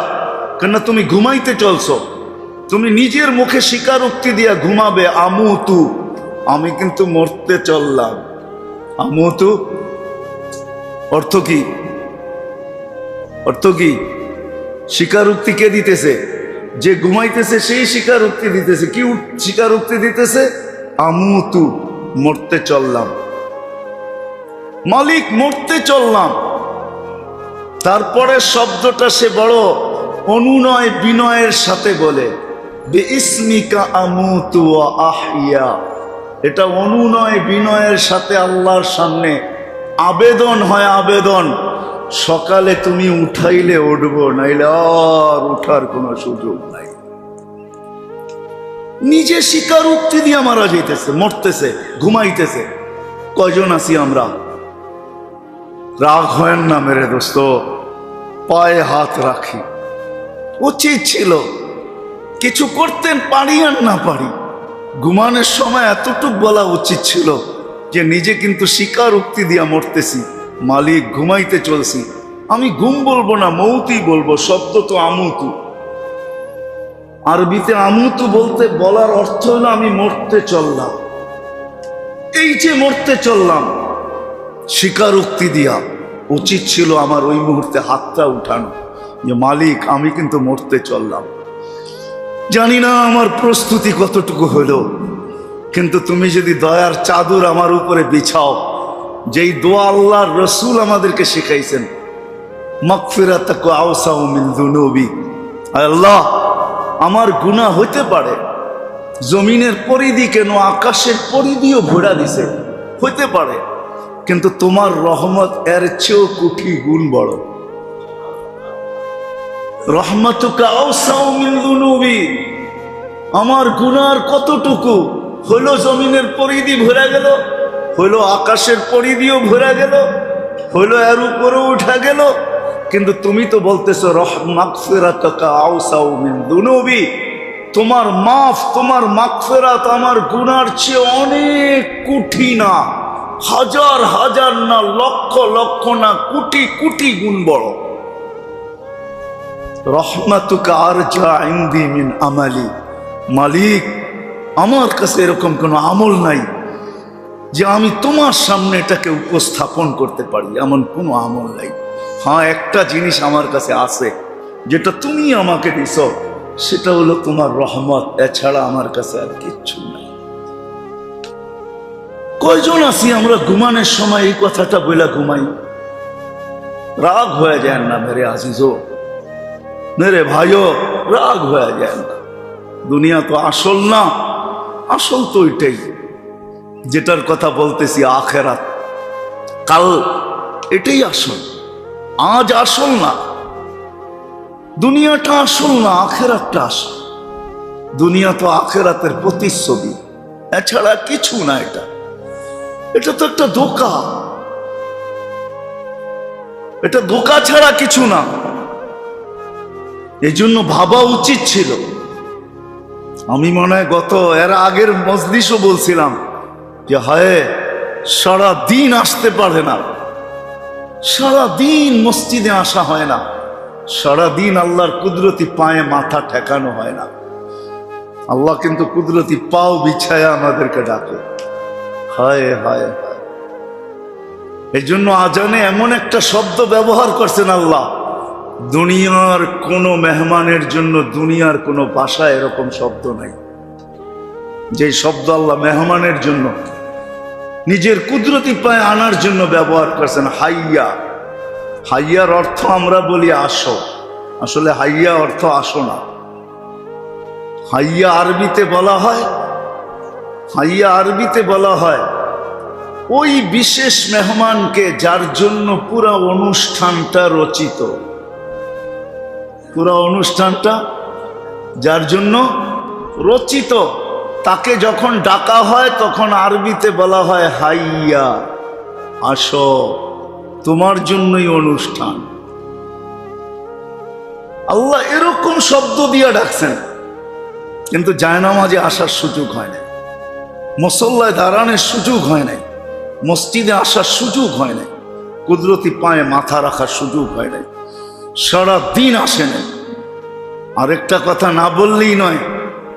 কেন তুমি ঘুমাইতে চলছো, তুমি নিজের মুখে স্বীকারোক্তি দিয়া ঘুমাবে, আমুতু, আমি কিন্তু মরতে চললাম। আমুতু অর্থ কি? স্বীকারোক্তি কে দিতেছে? যে ঘুমাইতেছে সেই স্বীকারোক্তি দিতেছে। কি স্বীকারোক্তি দিতেছে? আমুতু, মরতে চললাম, মালিক মরতে চললাম। তারপরে শব্দটা সে বড় অনুনয় বিনয়ের সাথে বলে, বিইসমিকা আমুতু ওয়া আহইয়া। এটা অনুনয় বিনয়ের সাথে আল্লাহর সামনে আবেদন হয়, আবেদন। সকালে তুমি উঠাইলে উঠবো, নাইলে আর উঠার কোনো সুযোগ নাই। নিজে স্বীকারোক্তি দিয়ে মারা যাইতেছে, মরতেছে, ঘুমাইতেছে। কয়জন আছি আমরা? রাগ হয় না মেরে দোস্ত, পায়ে হাত রাখি। উচিত ছিল, কিছু করতেন পারি আর না পারি, ঘুমানোর সময় এতটুক বলা উচিত ছিল যে নিজে কিন্তু স্বীকারোক্তি দিয়া মরতেছি, মালিক ঘুমাইতে চলছি। আমি ঘুম বলবো না, মৌতি বলবো। শব্দ তো আমুতু, আরবিতে আমুতু বলার অর্থ হলো আমি মরতে চললাম। এই যে মরতে চললাম, স্বীকারোক্তি দিয়া উচিত ছিল আমার ওই মুহূর্তে হাতটা উঠানো, যে মালিক আমি কিন্তু মরতে চললাম। জানি না আমার প্রস্তুতি কতটুকু হলো, কিন্তু তুমি যদি দয়ার চাদর আমার উপরে বিছাও, যেই দোয়া আল্লাহর রসুল আমাদেরকে শিখাইছেন, মাগফিরাতাকু আওসাউ মিন যুনুবি। আল্লাহ, আমার গুনাহ হইতে পারে জমিনের পরিধি কেন, আকাশের পরিধিও ভরা দিছে, হইতে পারে, কিন্তু তোমার রহমত এর চেয়েও কোটি গুণ বড়। রহমতুকা আওসাউ মিন যুনুবি। আমার গুনার কতটুকু হইলো, জমিনের পরিধি ভরা গেল, হইলো আকাশের পরিধিও ভরা গেল, হইলো এর উপরেও উঠা গেল, কিন্তু তুমি তো বলতেছো মাগফিরাতুকা আওসাউ মিন যুনুবি। তোমার মাফ, তোমার মাগফিরাত আমার গুনার চেয়ে অনেক কঠিনা, হাজার হাজার না, লক্ষ লক্ষ না, কোটি কোটি গুণ বড়। রহমাতুকা আরজা ইনদি মিন আমালি, মালিক আমার কাছে এরকম কোনো আমল নাই যে আমি তোমার সামনে এটাকে উপস্থাপন করতে পারি, এমন কোনো আমল নাই। হ্যাঁ, একটা জিনিস আমার কাছে আছে যেটা তুমি আমাকে দিছ, সেটা হলো তোমার রহমত, এছাড়া আমার কাছে আর কিচ্ছু নাই। কয়জন আছি আমরা ঘুমানোর সময় এই কথাটা বলে ঘুমাই? রাগ হয়ে যায় না মেরে আজিজো, মেরে ভাইও, রাগ হয়ে যায় না। দুনিয়া তো আসল না, আসল তো এটাই যেটার কথা বলতেছি, আখেরাত। কাল এটাই আসল, আজ আসল না। দুনিয়াটা আসল না, আখেরাতটা আসল। দুনিয়া তো আখেরাতের প্রতিচ্ছবি, এছাড়া কিছু না। এটা তো একটা ধোঁকা, এটা ধোঁকা ছাড়া কিছু না। এই জন্য ভাবা উচিত ছিল। আমি মনে হয় গত এর আগের মজলিসও বলছিলাম যে হায়, সারা দিন আসতে পারে না, সারা দিন মসজিদে আসা হয় না, সারা দিন আল্লাহর কুদরতি পায়ে মাথা ঠেকানো হয় না। আল্লাহ কিন্তু কুদরতি পাও বিছায়া আমাদেরকে ডাকে। হায় হায় হায়। এই জন্য আজানে এমন একটা শব্দ ব্যবহার করছেন আল্লাহ, দুনিয়ার কোন মেহমানের জন্য দুনিয়ার কোনো ভাষায় এরকম শব্দ নাই যে শব্দ আল্লাহ মেহমানের জন্য নিজের কুদরতি পায়ে আনার জন্য ব্যবহার করছেন। হাইয়া, হাইয়ার অর্থ আমরা বলি আসো, আসলে হাইয়া অর্থ আসো না। হাইয়া আরবিতে বলা হয়, হাইয়া আরবিতে বলা হয় ওই বিশেষ মেহমানকে যার জন্য পুরা অনুষ্ঠানটা রচিত, পুরা অনুষ্ঠানটা যার জন্য রচিত, তাকে যখন ডাকা হয় তখন আরবিতে বলা হয় হাইয়া, আসো, তোমার জন্যই অনুষ্ঠান। আল্লাহ এরকম শব্দ দিয়ে ডাকছেন, কিন্তু জায়নামাজে আসার সুযোগ হয় না, মুসল্লায় দাঁড়ানোর সুযোগ হয় নাই, মসজিদে আসার সুযোগ হয় নাই, কুদরতি পায়ে মাথা রাখার সুযোগ হয় নাই, সারা দিন আসে নাই। আরেকটা কথা না বললেই নয়,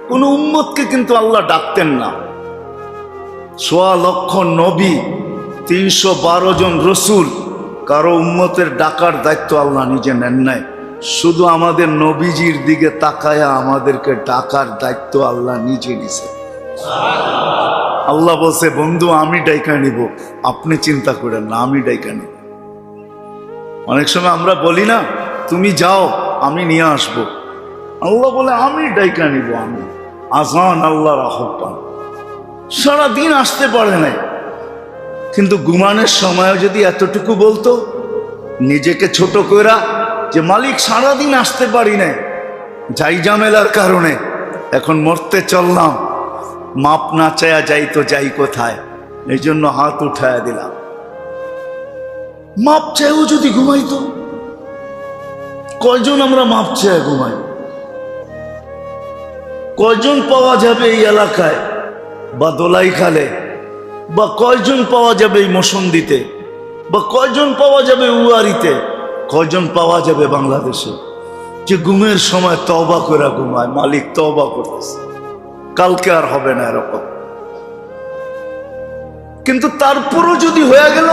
কোন উম্মতকে কিন্তু আল্লাহ ডাকতেন না। ১.৫ লক্ষ নবী, ৩১২ জন রসুল, কারো উম্মতের ডাকার দায়িত্ব আল্লাহ নিজে নেন নাই। শুধু আমাদের নবীজির দিকে তাকায়া আমাদেরকে ডাকার দায়িত্ব আল্লাহ নিজে নিছে। আল্লাহ বলছে, বন্ধু আমি ডাইকা নিব, আপনি চিন্তা করেন না, আমি ডাইকা নিব। অনেক সময় আমরা বলি না, তুমি যাও আমি নিয়ে আসবো। আল্লাহ বলে আমি ডাইকা নিব, আমি আজান আল্লাহর আহ্বান। সারাদিন আসতে পারে নাই, কিন্তু ঘুমানোর সময় যদি এতটুকু বলতো নিজেকে ছোট কইরা যে মালিক সারাদিন আসতে পারি নাই, যাই ঝামেলার কারণে এখন মরতে চললাম, মাপ না চায়া যাই তো যাই কোথায়, এই জন্য হাত উঠায়া দিলাম। মাপ চাইও যদি ঘুমাইতো, কয়জন আমরা মাপ চায় ঘুমাই? কয়জন পাওয়া যাবে এই এলাকায় বা দোলাইখালে, বা কয়জন পাওয়া যাবে এই মসন্দিতে, বা কয়জন পাওয়া যাবে উয়ারিতে, কয়জন পাওয়া যাবে বাংলাদেশে যে ঘুমের সময় তওবা করে ঘুমায়, মালিক তওবা করতেছে, কালকে আর হবে না এরকম। কিন্তু তারপরও যদি হয়ে গেল,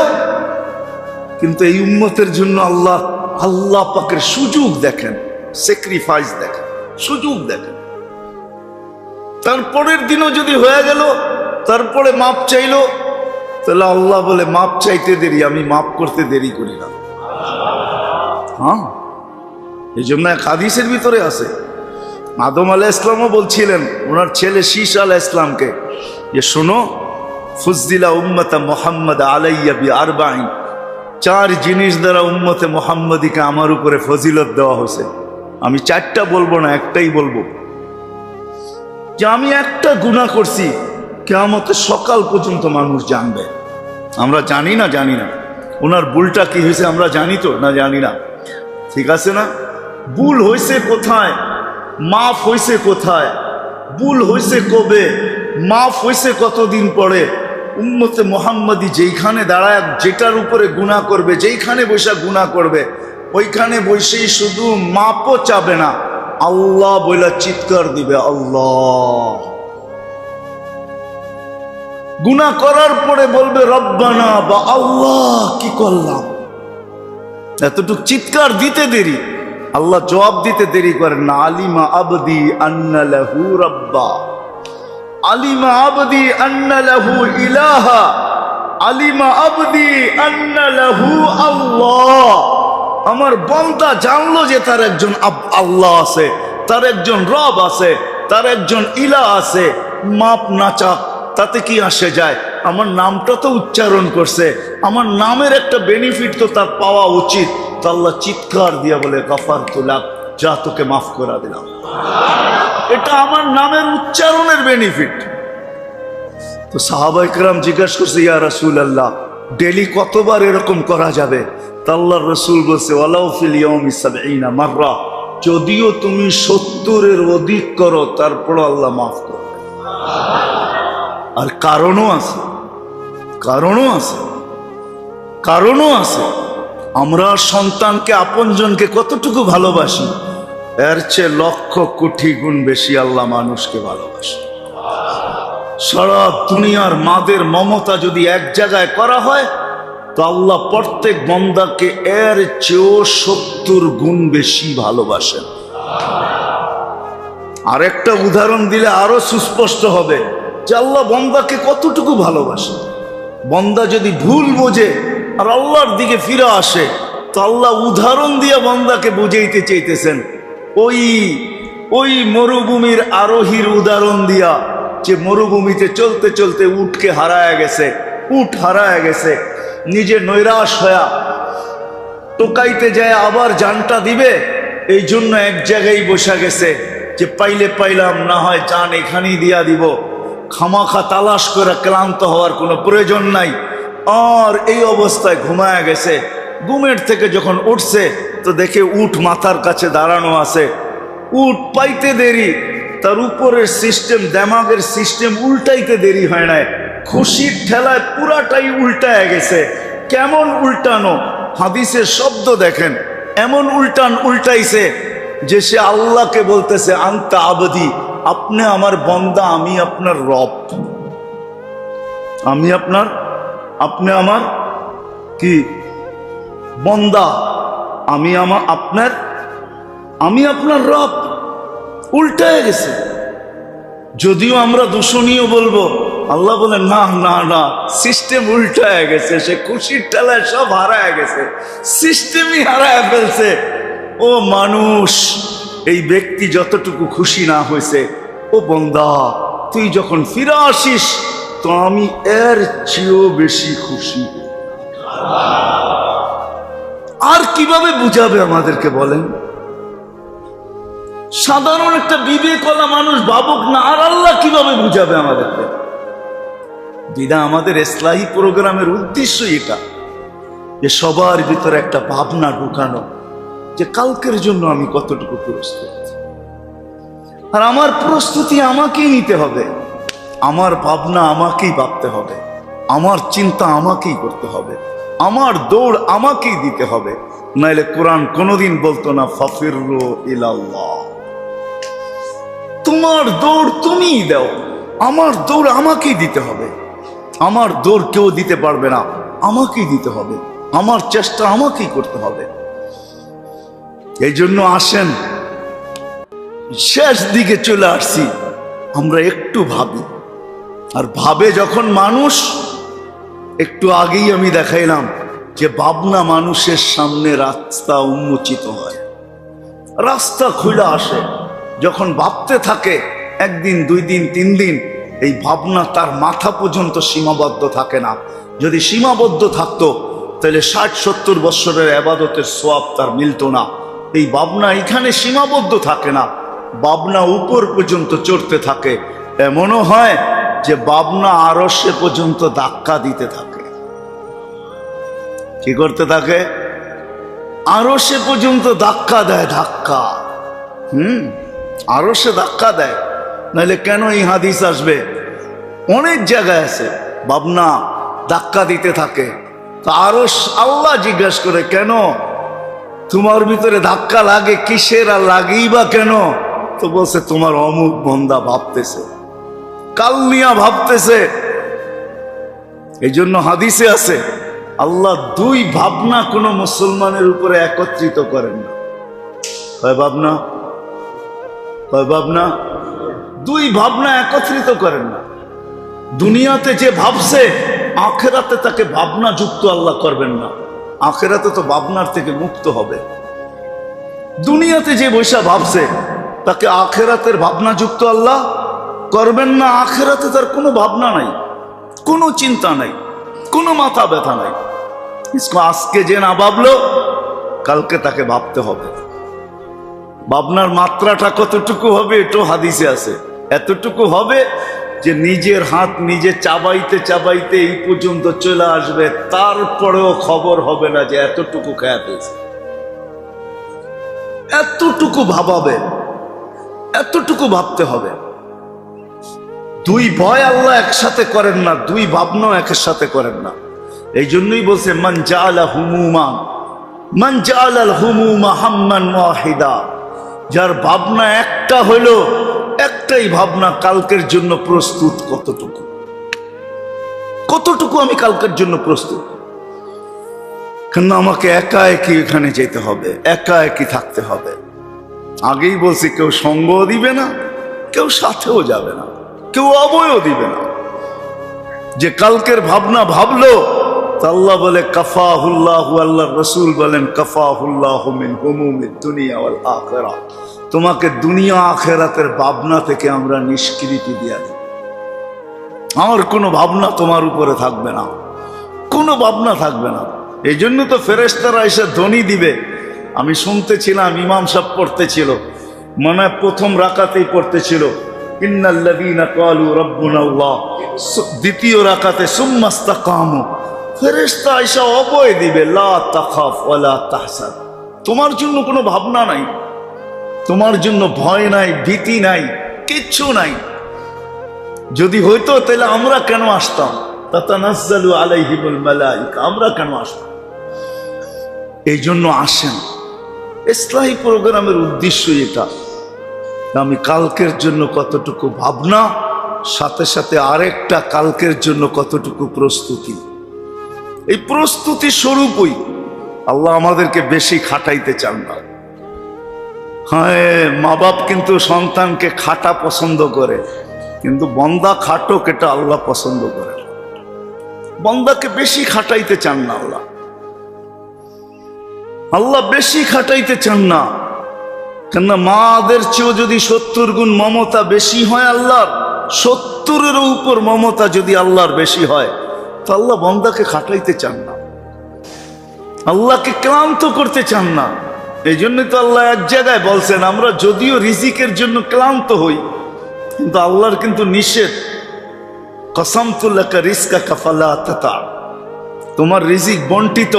কিন্তু এই উম্মতের জন্য আল্লাহ আল্লাহ পাকের সুযোগ দেখেন, স্যাক্রিফাইস দেখেন, সুযোগ দেখেন। তারপরের দিনও যদি হয়ে গেল, তারপরে মাপ চাইলো, তাহলে আল্লাহ বলে মাপ চাইতে দেরি, আমি মাপ করতে দেরি করি না। হ্যাঁ, এই জন্য এক হাদিসের ভিতরে আছে, আদম আলাইহিস সালামও বলছিলেন ওনার ছেলে শীশ আলাইহিস সালামকে যে শোনো, ফুজদিলা উম্মতা মুহাম্মদ আলাইয়া বি আরবাইন, 4 জিনিস দ্বারা উম্মতে মুহাম্মদীকে আমার উপরে ফজিলত দেওয়া হয়েছে। আমি 4টা বলবো না, একটাই বলবো, যে আমি একটা গুনাহ করছি কিয়ামতের সকাল পর্যন্ত মানুষ জানবে। আমরা জানি না, জানি না ওনার ভুলটা কি হয়েছে, আমরা জানি তো না, জানি না, ঠিক আছে না? ভুল হয়েছে কোথায়, মাফ হয়েছে কোথায়, ভুল হয়েছে কবে, মাফ হয়েছে কতদিন পরে, উম্মতে মুহাম্মাদি যেইখানে দাঁড়ায় যেটার উপরে গুনাহ করবে, যেইখানে বসে গুনাহ করবে, ওইখানে বসেই শুধু মাপও চাবে না, আল্লাহ বইলা চিৎকার দিবে, আল্লাহ। গুনাহ করার পরে বলবে রব্বানা, বা আল্লাহ কি করলাম। এতটুকু চিৎকার দিতে দেরি, আল্লাহ জবাব দিতে দেরি করেন না। আলিমা আবদি আন্না লাহু রাব্বা, আলিমা আবদি আন্না লাহু ইলাহা, আলিমা আবদি আন্না লাহু আল্লাহ। আমার বান্দা জানলো যে তার একজন আল্লাহ আছে, তার একজন রব আছে, তার একজন ইলাহ আছে। মাপ না চাক তাতে কি আসে যায়? আমার নামটা তো উচ্চারণ করছে, আমার নামের একটা বেনিফিট তো তার পাওয়া উচিত। তো আল্লাহ চিৎকার দিয়া বলে গাফারতু লাক, যা তোকে মাফ করে দিলাম। এটা আমার নামের উচ্চারণের বেনিফিট। তো সাহাবায়ে কেরাম জিজ্ঞাসা করছে, ইয়া রাসূলুল্লাহ, ডেলি কতবার এরকম করা যাবে? তা আল্লাহর রাসূল বলছে, ওয়ালাউ ফিল ইয়াউমি ৭০ মাররা, যদিও তুমি ৭০-এর অধিক করো তারপরও আল্লাহ মাফ করবে। আর কারণও আছে, কারণও আছে, কারণও আছে। আমরা সন্তানকে, আপনজনকে কতটুকু ভালোবাসি, এর চেয়ে লক্ষ কোটি গুণ বেশি আল্লাহ মানুষকে ভালোবাসে। সারা দুনিয়ার মাদের মমতা যদি এক জায়গায় করা হয়, তো আল্লাহ প্রত্যেক বান্দাকে এর চেয়েও ৭০ গুণ বেশি ভালোবাসেন। আরেকটা উদাহরণ দিলে আরো সুস্পষ্ট হবে যে আল্লাহ বান্দাকে কতটুকু ভালোবাসে। বান্দা যদি ভুল বোঝে আর আল্লাহর দিকে ফিরে আসে, তো আল্লাহ উদাহরণ দিয়ে বান্দাকে বুঝাইতে চাইতেছেন। ওই মরুভূমির আরোহীর উদাহরণ দিয়া, যে মরুভূমিতে চলতে চলতে উটকে হারায় গেছে, উট হারায় গেছে, নিজে নৈরাশ হয়া টোকাইতে যায় আবার জানটা দিবে, এই জন্য এক জায়গায় বসা গেছে যে পাইলে পাইলাম, না হয় জান এখানেই দিয়া দিব। খামাখা তালাশ করে ক্লান্ত হওয়ার কোনো প্রয়োজন নাই। আর এই অবস্থায় ঘুমায় গেছে। ঘুমের থেকে যখন উঠছে তো দেখে উট মাথার কাছে দাঁড়ানো আছে। উট পাইতে দেরি, তার উপরের সিস্টেম, দেমাগের সিস্টেম উল্টাইতে দেরি হয় নাই, খুশির ঠেলায় পুরাটাই উল্টায় গেছে। কেমন উল্টানো? হাদিসের শব্দ দেখেন, এমন উল্টাইছে যে সে আল্লাহকে বলতেছে, আনতা আবদি, আপনি আমার বান্দা, আমি আপনার রব, আমি আপনার, আপনি আমার কি বান্দা, আমি আপনার রব। উল্টায় গেছে। যদিও আমরা দূষণীয় বলবো, আল্লাহ বলে না না না, সিস্টেম উল্টায় গেছে। সে খুশির ঠেলায় সব হারায় গেছে, সিস্টেমই হারায় ফেলছে। ও মানুষ, এই ব্যক্তি যতটুকু খুশি না হয়েছে, ও বান্দা তুই যখন ফিরে আসিস তো আমি এর চেয়েও বেশি খুশি। আর কিভাবে বুঝাবে আমাদেরকে বলেন? সাধারণ একটা বিবেকওয়ালা মানুষ ভাবুক না, আর আল্লাহ কিভাবে বুঝাবে আমাদেরকে? বিদা আমাদের ইসলাহি প্রোগ্রামের উদ্দেশ্যই এটা, যে সবার ভিতরে একটা ভাবনা ঢুকানো, যে কালকের জন্য আমি কতটুকু প্রস্তুত। আর আমার প্রস্তুতি আমাকেই নিতে হবে, আমার ভাবনা আমাকেই ভাবতে হবে, আমার চিন্তা আমাকেই করতে হবে, আমার দৌড় আমাকেই দিতে হবে। নাইলে কোরআন কোনোদিন বলতো না ফাফিরু ইলাল্লাহ, তোমার দৌড় তুমিই দাও, আমার দৌড় আমাকেই দিতে হবে। আমার দৌড় কেউ দিতে পারবে না, আমাকেই দিতে হবে, আমার চেষ্টা আমাকেই করতে হবে। এই জন্য আসেন, শেষ দিকে চলে আসছি, আমরা একটু ভাবি। আর ভাবে যখন মানুষ, একটু আগেই আমি দেখাইলাম যে ভাবনা মানুষের সামনে রাস্তা উন্মোচিত হয়, রাস্তা খুলে আসে। যখন ভাবতে থাকে একদিন, 2 দিন, 3 দিন, এই ভাবনা তার মাথা পর্যন্ত সীমাবদ্ধ থাকে না। যদি সীমাবদ্ধ থাকতো তাহলে 60-70 বছরের ইবাদতের সওয়াব তার মিলতো না। এই ভাবনা এখানে সীমাবদ্ধ থাকে না, ভাবনা উপর পর্যন্ত চড়তে থাকে। এমনও হয় যে ভাবনা আরশে পর্যন্ত ধাক্কা দিতে থাকে। কি করতে থাকে? আরশে পর্যন্ত ধাক্কা দেয়, ধাক্কা। আরশে ধাক্কা দেয়। নাহলে কেন এই হাদিস আসবে? অনেক জায়গায় আছে ভাবনা ধাক্কা দিতে থাকে। তো আরো আল্লাহ জিজ্ঞাসা করে, কেন তোমার ভিতরে ধাক্কা লাগে কিসের, আর লাগেই বা কেন? তো বলছে, তোমার অমুক বন্দা ভাবতেছে, কাল নিয়া ভাবতেছে। এই জন্য হাদিসে আছে, আল্লাহ দুই ভাবনা কোনো মুসলমানের উপরে একত্রিত করেন না। কয় ভাবনা? কয় ভাবনা? দুই ভাবনা একত্রিত করেন না। দুনিয়াতে যে ভাবছে, আখেরাতে তাকে ভাবনা যুক্ত আল্লাহ করবেন না। আখেরাতে তো ভাবনার থেকে মুক্ত হবে। দুনিয়াতে যে বৈশা ভাবছে, তাকে আখেরাতের ভাবনা যুক্ত আল্লাহ করবেন না। আখেরাতে তার কোনো ভাবনা নাই, কোনো চিন্তা নাই, কোনো মাথা ব্যথা নাই। আজকে যে না ভাবলো, কালকে তাকে ভাবতে হবে। ভাবনার মাত্রাটা কতটুকু হবে এটাও হাদিসে আছে। এতটুকু হবে যে নিজের হাত নিজে চাবাইতে চাবাইতে এই পর্যন্ত চলে আসবে, তারপরেও খবর হবে না যে এতটুকু খেয়া পেয়েছে। এতটুকু ভাবাবে, এতটুকু ভাবতে হবে। দুই ভয় আল্লাহ একসাথে করেন না, দুই ভাবনাও একের সাথে করেন না। এই জন্যই বলছে, মান জাআলা হুমুমা, মান জাআলাল হুমুমা হাম্মান ওয়াহিদা। যার ভাবনা একটা হলো, একটাই ভাবনা, কালকের জন্য প্রস্তুত কতটুকু, কতটুকু আমি কালকের জন্য প্রস্তুত। কেন আমাকে একা একই এখানে যেতে হবে, একা একই থাকতে হবে। আগেই বলছি, কেউ সঙ্গও দিবে না, কেউ সাথেও যাবে না, কেউ অবয়ও দিবে না। যে কালকের ভাবনা ভাবলো, আল্লাহ বলে কাফাহুল্লাহু, আল্লাহর রাসূল বলেন কাফাহুল্লাহু মিন হুমুমিদ দুনিয়া ওয়াল আখিরাহ। তোমাকে দুনিয়া আখিরাতের ভাবনা থেকে আমরা নিষ্কৃতি দিয়া দিই। আমার কোনো ভাবনা তোমার উপরে থাকবে না, কোনো ভাবনা থাকবে না। এই জন্য তো ফেরেশতারা এসে ধ্বনি দিবে। আমি শুনতেছিলাম, ইমাম সাহেব পড়তেছিল, মনে হয় প্রথম রাকাতেই পড়তেছিল, ইন্নাল্লাযীনা ক্বালু রাব্বুনাল্লাহ। দ্বিতীয় রাকাতে সুম্মাস্তাকামু, ফেরেশতা এসে অভয় দিবে, লা তাখাফ ওয়ালা তাহসান। তোমার জন্য কোনো ভাবনা নাই, তোমার জন্য ভয় নাই, ভীতি নাই, কিচ্ছু নাই। যদি হইতো তাহলে আমরা কেন আসতাম? তাতানাজ্জালু আলাইহিমুল মালায়েকা, আমরা কেন আসতাম? এই জন্য আসেন। ইসলাহি প্রোগ্রামের উদ্দেশ্য এটা, আমি কালকের জন্য কতটুকু ভাবনা, সাথে সাথে আরেকটা কালকের জন্য কতটুকু প্রস্তুতি। এই প্রস্তুতি স্বরূপই আল্লাহ আমাদেরকে বেশি খাটাইতে চান না। হ্যাঁ, মা বাপ কিন্তু সন্তানকে খাটা পছন্দ করে, কিন্তু বন্দা খাটুক এটা আল্লাহ পছন্দ করে। বন্দাকে বেশি খাটাইতে চান না আল্লাহ, আল্লাহ বেশি খাটাইতে চান না। কেননা মাদের চেয়েও যদি 70 গুণ মমতা বেশি হয় আল্লাহর, 70-এর উপর মমতা যদি আল্লাহর বেশি হয়, তো আল্লাহ বন্দাকে খাটাইতে চান না, আল্লাহকে ক্লান্ত করতে চান না। এই জন্যই তো আল্লাহ এক জায়গায় বলছেন, আমরা যদিও রিজিকের জন্য ক্লান্ত হই, কিন্তু আল্লাহর কিন্তু নিষেধ, কসমতু লাকা রিজকাকা ফালা তাতা। তোমার রিজিক বন্টিত,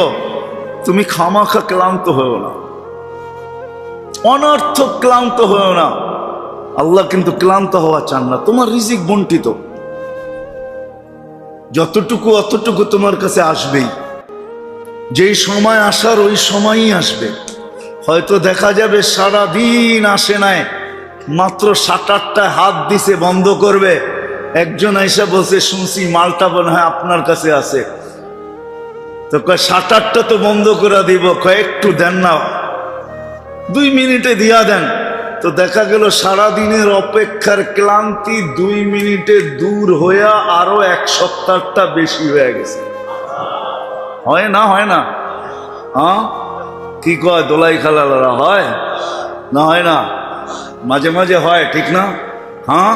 তুমি খামাখা ক্লান্ত হও না, অনর্থক ক্লান্ত হও না। আল্লাহ কিন্তু ক্লান্ত হওয়া চান না। তোমার রিজিক বন্টিত, যতটুকু অতটুকু তোমার কাছে আসবেই। যেই সময় আসার ওই সময়ই আসবে। হয়তো দেখা যাবে সারাদিন আসে নাই, মাত্র 7-8টায় হাত দিছে বন্ধ করবে, একজন আইসা বলছে শুনছি মালটা মনে হয় আপনার কাছে আছে। তো কয় 7-8টা তো বন্ধ করে দিব, কয় একটু দেন না, 2 মিনিটে দিয়া দেন। তো দেখা গেল সারাদিনের অপেক্ষার ক্লান্তি 2 মিনিটে দূর হইয়া আরো 1 সপ্তাহটা বেশি হয়ে গেছে। হয় না? হয় না? হ্যাঁ, কি কয় দোলাই খালালারা, হয় না? হয় না? মাঝে মাঝে হয়, ঠিক না? হ্যাঁ,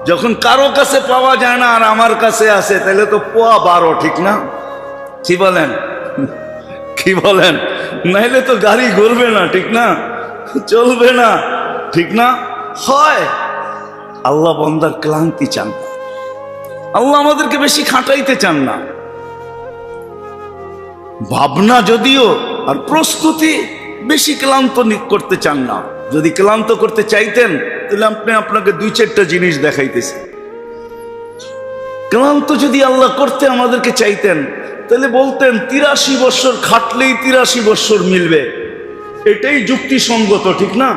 যখন কারো কাছে পাওয়া যায় না আর আমার কাছে আছে, তাহলে তো পোয়া 12, ঠিক না? কি বলেন? কি বলেন? নাইলে তো গাড়ি ঘুরবে না, ঠিক না? চলবে না, ঠিক না? হয়। আল্লাহ বান্দার ক্লান্তি চান না, আল্লাহ আমাদেরকে বেশি খাটাইতে চান না। ভাবনা যদিও, আর প্রস্তুতি বেশি ক্লান্ত করতে চান না। যদি ক্লান্ত করতে চাইতেন তাহলে আপনাকে 2-4টা জিনিস দেখাইতেছি। ক্লান্ত যদি আল্লাহ করতে আমাদেরকে চাইতেন, তাহলে বলতেন 83 বছর খাটলেই 83 বছর মিলবে, এটাই যুক্তিসঙ্গত, ঠিক না?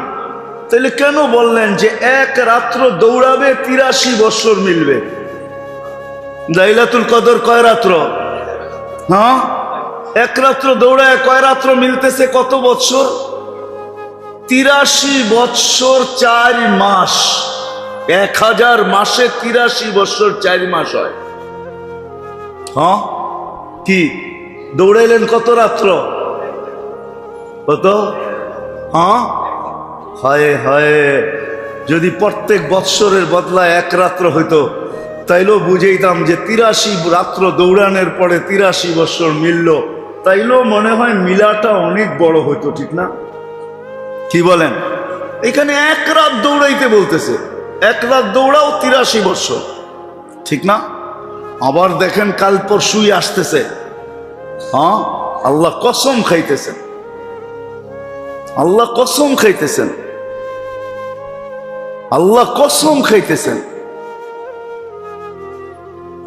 তাহলে কেন বললেন যে এক রাত্র দৌড়াবে 83 বছর মিলবে? লাইলাতুল কদর কয় রাত্র? হ্যাঁ, এক রাত্র দৌড়ায় কয় রাত্র মিলতেছে? কত বছর? 83 বছর 4 মাস। 1000 মাসে 83 বছর 4 মাস হয়। হ্যাঁ, কি দৌড়াইলেন কত রাত্র? কত? হ্যাঁ, হায় হায়, যদি প্রত্যেক বৎসরের বদলা এক রাত্র হইতো তাইলেও বুঝাইতাম যে 83 রাত্র দৌড়ানোর পরে 83 বছর মিলল, তাইলেও মনে হয় মিলাটা অনেক বড় হইতো, ঠিক না? কি বলেন? এখানে এক রাত দৌড়াইতে বলতেছে, এক রাত দৌড়াও 83 বছর, ঠিক না? আবার দেখেন কাল পরশুই আসতেছে। হ্যাঁ, আল্লাহ কসম খাইতেছেন, আল্লাহ কসম খাইতেছেন, আল্লাহ কসম খাইতেছেন,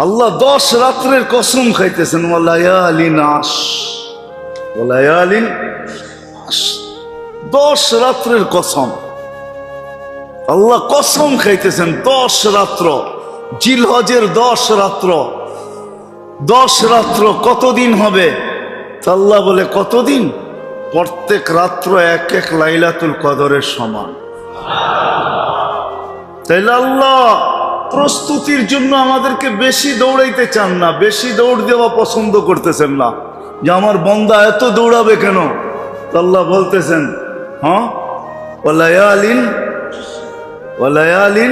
আল্লাহ 10 রাত্রের কসম খাইতেছেন। ওয়ালায়ালিন আশ, ওয়ালায়ালিন আশ, 10 রাত্রের কসম আল্লাহ কসম খাইতেছেন। 10 রাত্র, জিলহজের 10 রাত্র। 10 রাত্র কতদিন হবে? আল্লাহ বলে কতদিন? প্রত্যেক রাত্র এক এক লাইলাতুল কদরের সমান। তাইলে আল্লাহ প্রস্তুতির জন্য আমাদেরকে বেশি দৌড়াইতে চান না, বেশি দৌড় দেওয়া পছন্দ করতেছেন না, যে আমার বন্দা এত দৌড়াবে কেন? আল্লাহ বলতেছেন, হ্যাঁ, ওয়ালায়ালিন, ওয়ালায়ালিন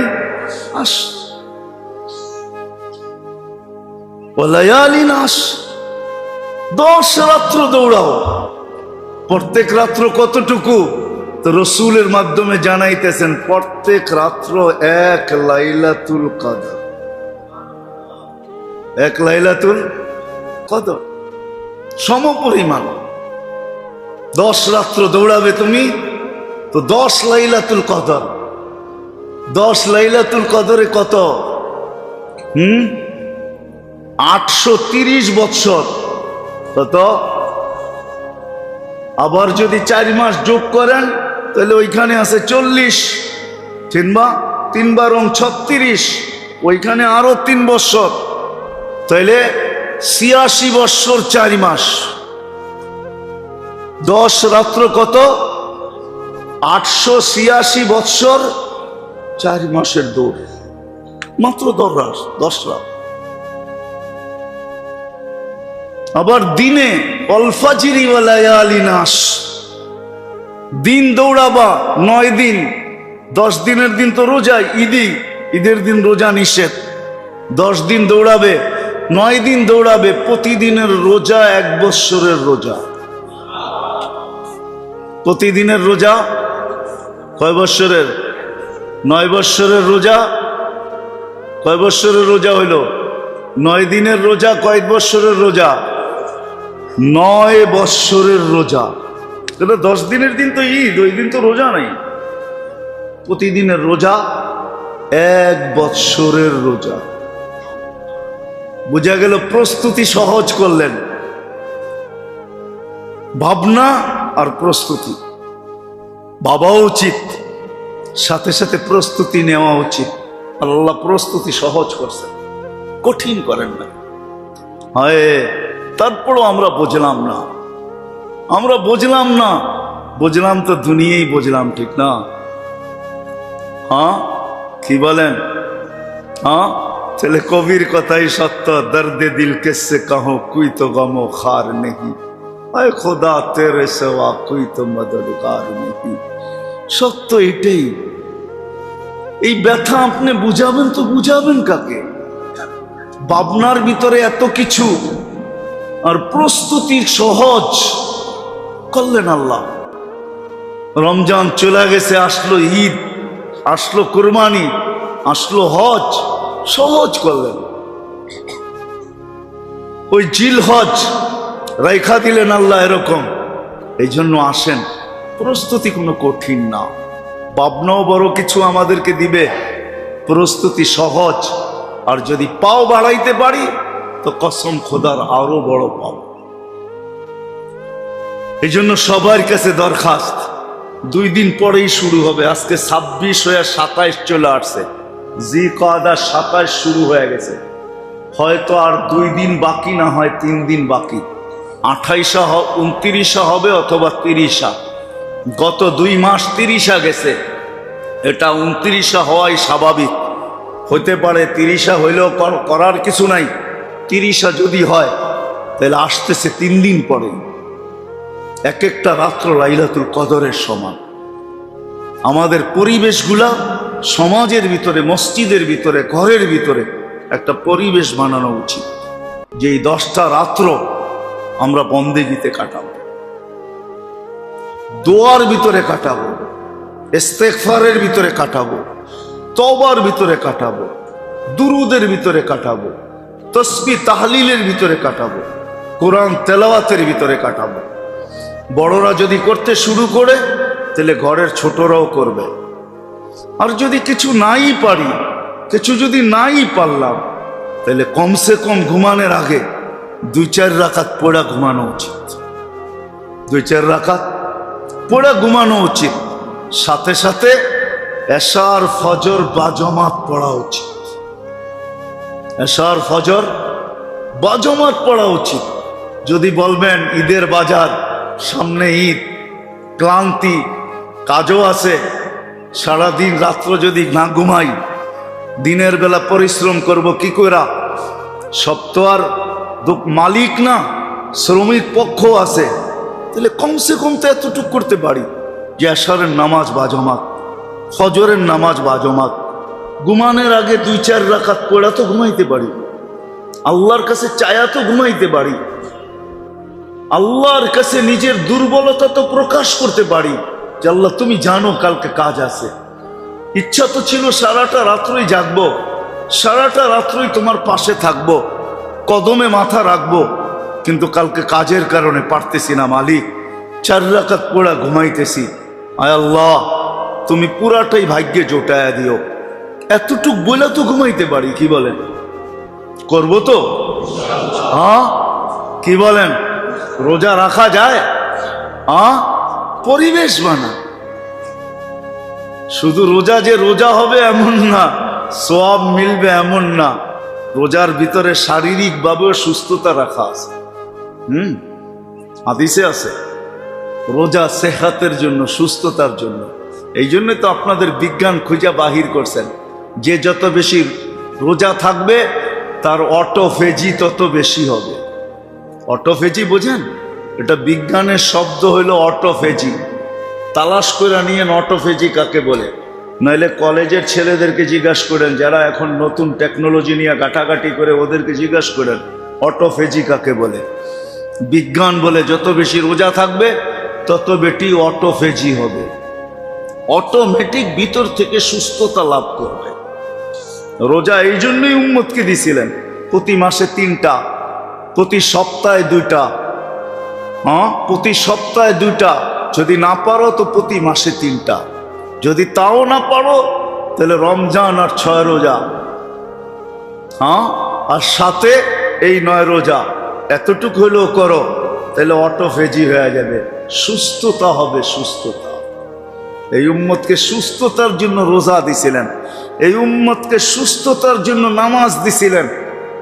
আশ, ওয়ালায়ালিন আশ, 10 রাত্র দৌড়াও। প্রত্যেক রাত্র কতটুকু? তো রসুলের মাধ্যমে জানাইতেছেন প্রত্যেক রাত্র এক লাইলাতুল কদর, এক লাইলাতুল কদর সমপরিমাণ। 10 রাত্র দৌড়াবে তুমি, তো 10 লাইলাতুল কদর। 10 লাইলাতুল কদরে কত? 830 বৎসর। কত? আবার যদি 4 মাস যোগ করেন তাহলে ওইখানে আছে 40, 3 বার 36, ওইখানে আরো 3 বৎসর, তাইলে 86 বৎসর 4 মাস। 10 রাত্র কত? 886 বৎসর 4 মাসের দৌড়, মাত্র 10 রাত। আবার দিনে অলফাজিরি ওয়ালায়ালিন আশ, দিন দৌড়াবা 9 দিন। 10 দিনের দিন তো রোজা, ঈদের দিন রোজা নিষেধ। 10 দিন দৌড়াবে, 9 দিন দৌড়াবে, প্রতিদিনের রোজা 1 বৎসরের রোজা। প্রতিদিনের রোজা কয় বৎসরের? 9 বৎসরের রোজা। কয় বৎসরের রোজা হইল? 9 দিনের রোজা। কয় বৎসরের রোজা? 9 বৎসরের রোজা। 10 দিনের দিন তো ঈদ, ওই দিন তো রোজা নাই। প্রতিদিনের রোজা 1 বৎসরের রোজা। বোঝা গেল প্রস্তুতি সহজ করলেন। ভাবনা আর প্রস্তুতি ভাবা উচিত, সাথে সাথে প্রস্তুতি নেওয়া উচিত। আল্লাহ প্রস্তুতি সহজ করছেন, কঠিন করেন না। হয় তারপরও আমরা বুঝলাম না, আমরা বুঝলাম না। বুঝলাম তো দুনিয়াই বুঝলাম, ঠিক না? হ্যাঁ, কি বলেন? হ্যাঁ, তাহলে কবির কথাই সত্য, দর্দে দিল কিসসে কাহো কোই তো গমো খার নেহি, আয় খোদা তেরে সেবা কোই তো মদদগার নেহি। সত্য এটাই। এই ব্যথা আপনি বুঝাবেন তো বুঝাবেন কাকে? ভাবনার ভিতরে এত কিছু, আর প্রস্তুতি সহজ করলেন আল্লাহ। রমজান চলে গেছে, আসলো ঈদ, আসলো কুরবানি, আসলো হজ, সহজ করলেন। ওই জিলহজ রেখা দিলেন আল্লাহ এরকম। এই জন্য আসেন, প্রস্তুতি কোনো কঠিন না। ভাবনাও বড় কিছু আমাদেরকে দিবে, প্রস্তুতি সহজ। আর যদি পাও বাড়াইতে পারি তো কসম খোদার আরো বড় পাও। এই জন্য সবার কাছে দরখাস্ত, 2 দিন পরেই শুরু হবে। আজকে 26 হয়ে 27 চলে আসছে, জিলকাদা 27 শুরু হয়ে গেছে। হয়তো আর 2 দিন বাকি, না হয় 3 দিন বাকি। 28 29 হবে অথবা 30। গত 2 মাস 30 গেছে, এটা 29 হওয়াই স্বাভাবিক। হতে পারে 30 হইলেও করার কিছু নাই। 30 যদি হয় তাহলে আসতেছে 3 দিন পরে। এক একটা রাত্র লাইলাতুল কদরের সমান। আমাদের পরিবেশগুলা সমাজের ভিতরে, মসজিদের ভিতরে, ঘরের ভিতরে একটা পরিবেশ বানানো উচিত, যে এই 10টা রাত্র আমরা বন্দেগীতে কাটাবো, দোয়ার ভিতরে কাটাবো, ইস্তেগফারের ভিতরে কাটাবো, তওবার ভিতরে কাটাবো, দুরুদের ভিতরে কাটাবো, তাসবিহ তাহলিলের ভিতরে কাটাবো, কোরআন তেলাওয়াতের ভিতরে কাটাবো। বড়রা যদি করতে শুরু করে তাহলে ঘরের ছোটরাও করবে। আর যদি কিছু নাই পারি, কিছু যদি নাই পারলাম, তাহলে কমসে কম ঘুমানোর আগে 2-4 রাকাত পড়া ঘুমানো উচিত। 2-4 রাকাত পড়া ঘুমানো উচিত। সাথে সাথে এশার ফজর বাজমাত পড়া উচিত। এশার ফজর বাজমাত পড়া উচিত। যদি বলবেন ঈদের বাজার, সামনে ঈদ, ক্লান্তি, কাজও আছে, সারাদিন রাত্র যদি না ঘুমাই, দিনের বেলা পরিশ্রম করব কি করে? সব তো আর মালিক না, শ্রমিক পক্ষ আছে। তাহলে কমসে কম তো এতটুকু করতে পারি যে এশারের নামাজ বাজমাত, ফজরের নামাজ বাজমাত, ঘুমানোর আগে 2-4 রাকাত পড়া তো ঘুমাইতে পারি, আল্লাহর কাছে চায়া তো ঘুমাইতে পারি, আল্লাহর কাছে নিজের দুর্বলতা তো প্রকাশ করতে পারি যে আল্লাহ তুমি জানো কালকে কাজ আছে। ইচ্ছা তো ছিল সারাটা রাত্রই জাগবো, সারাটা রাত্রই তোমার পাশে থাকবো, কদমে মাথা রাখবো, কিন্তু কালকে কাজের কারণে পারতেছি না মালিক, 4 রাকাত পড়া ঘুমাইতেছি। আয় আল্লাহ তুমি পুরাটাই ভাগ্যে জোটায়া দিও। এতটুক বলে তো ঘুমাইতে পারি, কি বলেন? করবো তো? হ্যাঁ, কি বলেন? রোজা রাখা যায়? পরিবেশ বানা। শুধু রোজা যে রোজা হবে এমন না, সওয়াব মিলবে এমন না। রোজার ভিতরে শারীরিক ভাবেও সুস্থতা রাখা আছে। হাদিসে আছে রোজা সেহাতের জন্য, সুস্থতার জন্য। এই জন্য তো আপনাদের বিজ্ঞান খুঁজা বাহির করছেন যে যত বেশি রোজা থাকবে তার অটোফেজি তত বেশি হবে। অটোফেজি বোঝেন? এটা বিজ্ঞানের শব্দ হইল অটোফেজি। তালাশ করে নিয়েন অটোফেজি কাকে বলে, নইলে কলেজের ছেলেদেরকে জিজ্ঞাসা করেন, যারা এখন নতুন টেকনোলজি নিয়ে ঘাটাঘাটি করে, ওদেরকে জিজ্ঞাসা করেন অটোফেজি কাকে বলে। বিজ্ঞান বলে যত বেশি রোজা থাকবে তত বেশি অটোফেজি হবে, অটোমেটিক ভিতর থেকে সুস্থতা লাভ করবে। রোজা এই জন্যই উম্মতকে দিছিলেন প্রতি মাসে 3টা, প্রতি সপ্তাহে 2টা। প্রতি সপ্তাহে 2টা, যদি না পারো তো প্রতি মাসে 3টা। যদি তাও না পারো তাহলে রমজান আর 6 রোজা, আর সাথে এই 9 রোজা, এতটুকু হলেও করো, তাহলে অটোফেজি হয়ে যাবে, সুস্থতা হবে, সুস্থতা। এই উম্মতকে সুস্থতার জন্য রোজা দিছিলেন, এই উম্মতকে সুস্থতার জন্য নামাজ দিছিলেন।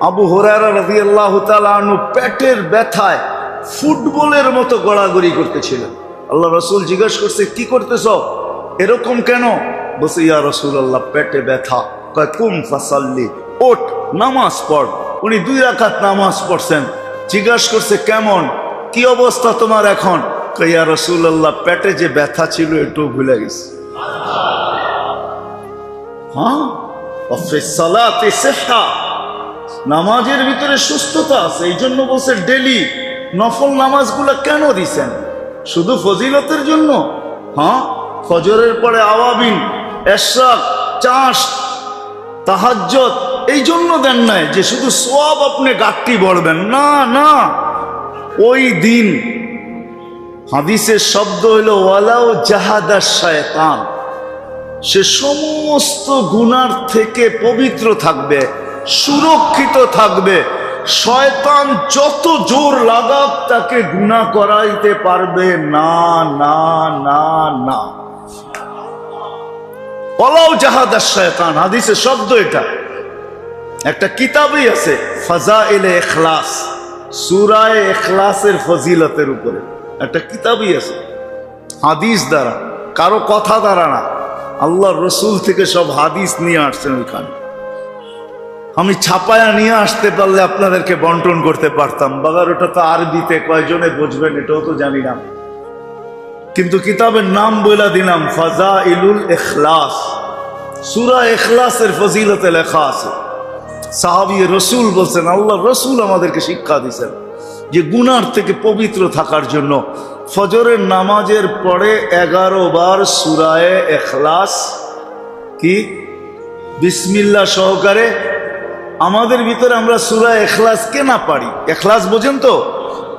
আবু হুরায়রা রাদিয়াল্লাহু তাআলা আনহু পেটের ব্যথায় ফুটবলের মতো গড়াগড়ি করতেছিলেন। আল্লাহ রাসূল জিজ্ঞাসা করছে, কি করতেছ এরকম কেন? বলছে, ইয়া রাসূলুল্লাহ পেটে ব্যথা। কয় কুম ফাসাল্লি, ওঠ নামাজ পড়। উনি 2 রাকাত নামাজ পড়ছেন। জিজ্ঞাসা করছে, কেমন, কি অবস্থা তোমার এখন? কয় ইয়া রাসূলুল্লাহ পেটে যে ব্যথা ছিল একটু ভুলে গেছি। নামাজের ভিতরে সুস্থতা আছে, এই জন্য বলছে ডেলি নফল নামাজগুলো কেন দিছেন? শুধু ফজিলতের জন্য? ফজরের পরে আওয়াবিন, ইশরাক, চাষ, তাহাজ্জুদ এই জন্য দেন নাই যে শুধু সওয়াব আপনি গাট্টি বলবেন, না না। ওই দিন হাদিসের শব্দ হইল ওয়ালাউ জাহাদা শয়তান, সে সমস্ত গুনার থেকে পবিত্র থাকবে, সুরক্ষিত থাকবে। শয়তান যত জোর লাগাক তাকে গুনাহ করাইতে পারবে না, না, না, না। ওয়ালাউ জাহাদাশ শয়তান, হাদিসে শব্দ এটা। একটা কিতাবই আছে ফাজাইলে ইখলাস, সূরা ইখলাসের ফজিলতের উপরে একটা কিতাবই আছে, হাদিস দ্বারা, কারো কথা দ্বারা না, আল্লাহর রসুল থেকে সব হাদিস নিয়ে আসছেন ওইখানে। আমি ছাপায়া নিয়ে আসতে পারলে আপনাদেরকে বন্টন করতে পারতাম, বাগার ওটা তো আরবিতে, কয়জনে বুঝবেন এটাও তো জানি না, কিন্তু কিতাবের নাম বলে দিলাম ফাজাইলুল ইখলাস। সূরা ইখলাসের ফজিলতে লেখা আছে। সাহাবী রসুল বলছেন, আল্লাহর রসুল আমাদেরকে শিক্ষা দিয়েছেন যে গুনার থেকে পবিত্র থাকার জন্য ফজরের নামাজের পরে 11 বার সূরা ইখলাস কি বিসমিল্লাহ সহকারে। আমাদের ভিতরে আমরা সূরা ইখলাস কে না পারি? ইখলাস বোঝেন তো?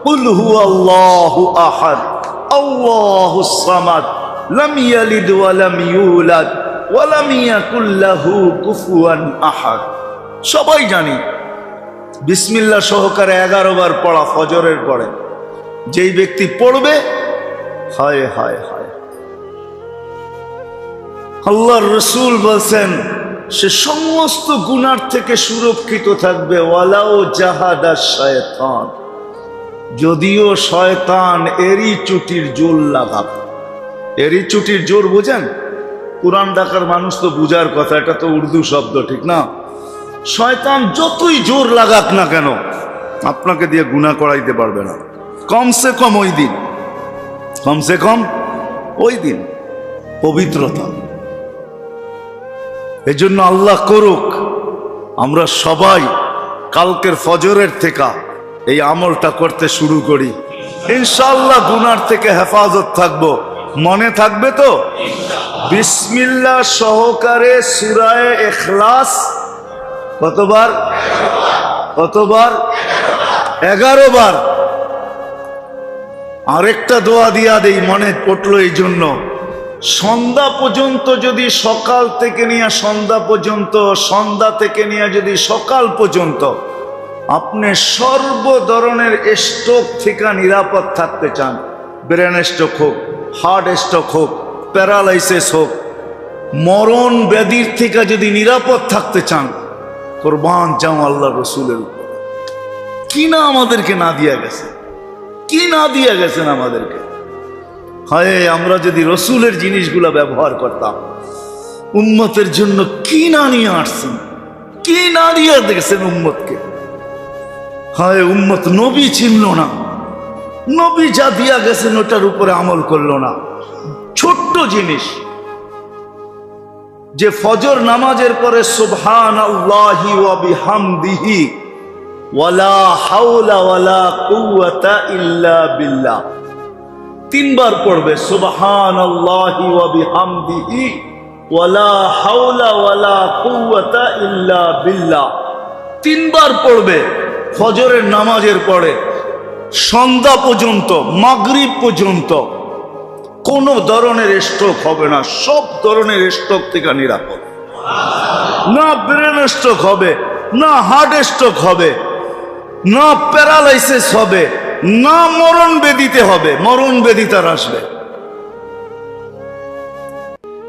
কুল হুয়াল্লাহু আহাদ আল্লাহুস সামাদ লাম ইয়ালিদ ওয়া লাম ইউলাদ ওয়া লাম ইয়াকুল লাহু কুফুয়ান আহাদ। সবাই জানি বিসমিল্লাহ সহকারে 11 বার পড়া ফজরের পরে যেই ব্যক্তি পড়বে, হায় হায় হায়, আল্লাহর রসুল বলছেন সে সমস্ত গুনার থেকে সুরক্ষিত থাকবে। ওয়ালাউ জাহাদাশ শয়তান, যদিও শয়তান এরি চুটির জোর লাগাক। এরি চুটির জোর বোঝেন? পুরান ঢাকার মানুষ তো বুঝার কথা, এটা তো উর্দু শব্দ, ঠিক না? শয়তান যতই জোর লাগাক না কেন আপনাকে দিয়ে গুনাহ করাইতে পারবে না, কমসে কম ওই দিন, কমসে কম ওই দিন পবিত্রতা। এজন্য আল্লাহ করুক আমরা সবাই কালকের ফজরের থেকে এই আমলটা করতে শুরু করি, ইনশাআল্লাহ গুনার থেকে হেফাজত থাকবো। মনে থাকবে তো? বিসমিল্লাহ সহকারে সূরা ইখলাস কতবার? কতবার? 11 বার। আরেকটা দোয়া দিয়া দেই, মনে পড়লো এই জন্য, সন্ধ্যা পর্যন্ত যদি সকাল থেকে নিয়ে সন্ধ্যা পর্যন্ত, সন্ধ্যা থেকে নিয়ে যদি সকাল পর্যন্ত আপনি সর্ব ধরনের স্ট্রোক থেকে নিরাপদ থাকতে চান, ব্রেন স্ট্রোক হোক, হার্ট স্ট্রোক হোক, প্যারালাইসিস হোক, মরণ ব্যাধির থেকে যদি নিরাপদ থাকতে চান, কোরবান যাও আল্লাহ রসুলের উপর। কি না আমাদেরকে না দিয়া গেছে, কি না দিয়া গেছেন আমাদেরকে। হায়, আমরা যদি রসুলের জিনিসগুলো ব্যবহার করতাম, উম্মতের জন্য কি না নিয়ে আসছেন, কি না দিয়ে গেছেন উম্মতকে। হায়, উম্মত নবী চিনল না, নবী যা দিয়া গেছেন ওটার উপরে আমল করলো না। ছোট্ট জিনিস যে ফজর নামাজের পরে সুবহানাল্লাহি ওয়া বিহামদিহি ওয়ালা হাওলা ওয়ালা কুওয়াতা ইল্লা বিল্লাহ 3 বার পড়বে, সুবহানাল্লাহি ওয়া বিহামদিহি ওয়ালা হাওলা ওয়ালা কুওয়াতা ইল্লা বিল্লাহ 3 বার পড়বে ফজরের নামাজের পরে সন্ধ্যা পর্যন্ত, মাগরিব পর্যন্ত। কোন ধরনের স্ট্রোক হবে না, সব ধরনের স্ট্রোক থেকে নিরাপদ। না ব্রেন স্ট্রোক হবে, না হার্ট স্ট্রোক হবে, না প্যারালাইসিস হবে, না মরণ ব্যাধিতে হবে, মরণ ব্যাধি তার আসবে।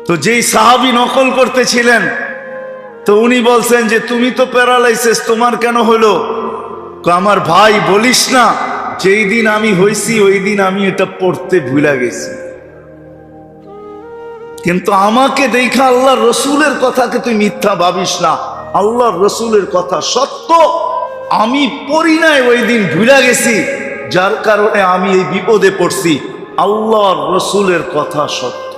তো যেই সাহাবী নকল করতেছিলেন, তো উনি বলছেন যে তুমি তো প্যারালাইসিস, তোমার কেন হলো? আমার ভাই বলিস না, যেই দিন আমি হইছি ওই দিন আমি এটা পড়তে ভুলে গেছি, কিন্তু আমাকে দেখা আল্লাহর রসুলের কথাকে তুই মিথ্যা ভাবিস না, আল্লাহর রসুলের কথা সত্য, আমি পড়ি নাই ওই দিন ভুলে গেছি, যার কারণে আমি এই বিপদে পড়ছি। আল্লাহর রসুলের কথা সত্য।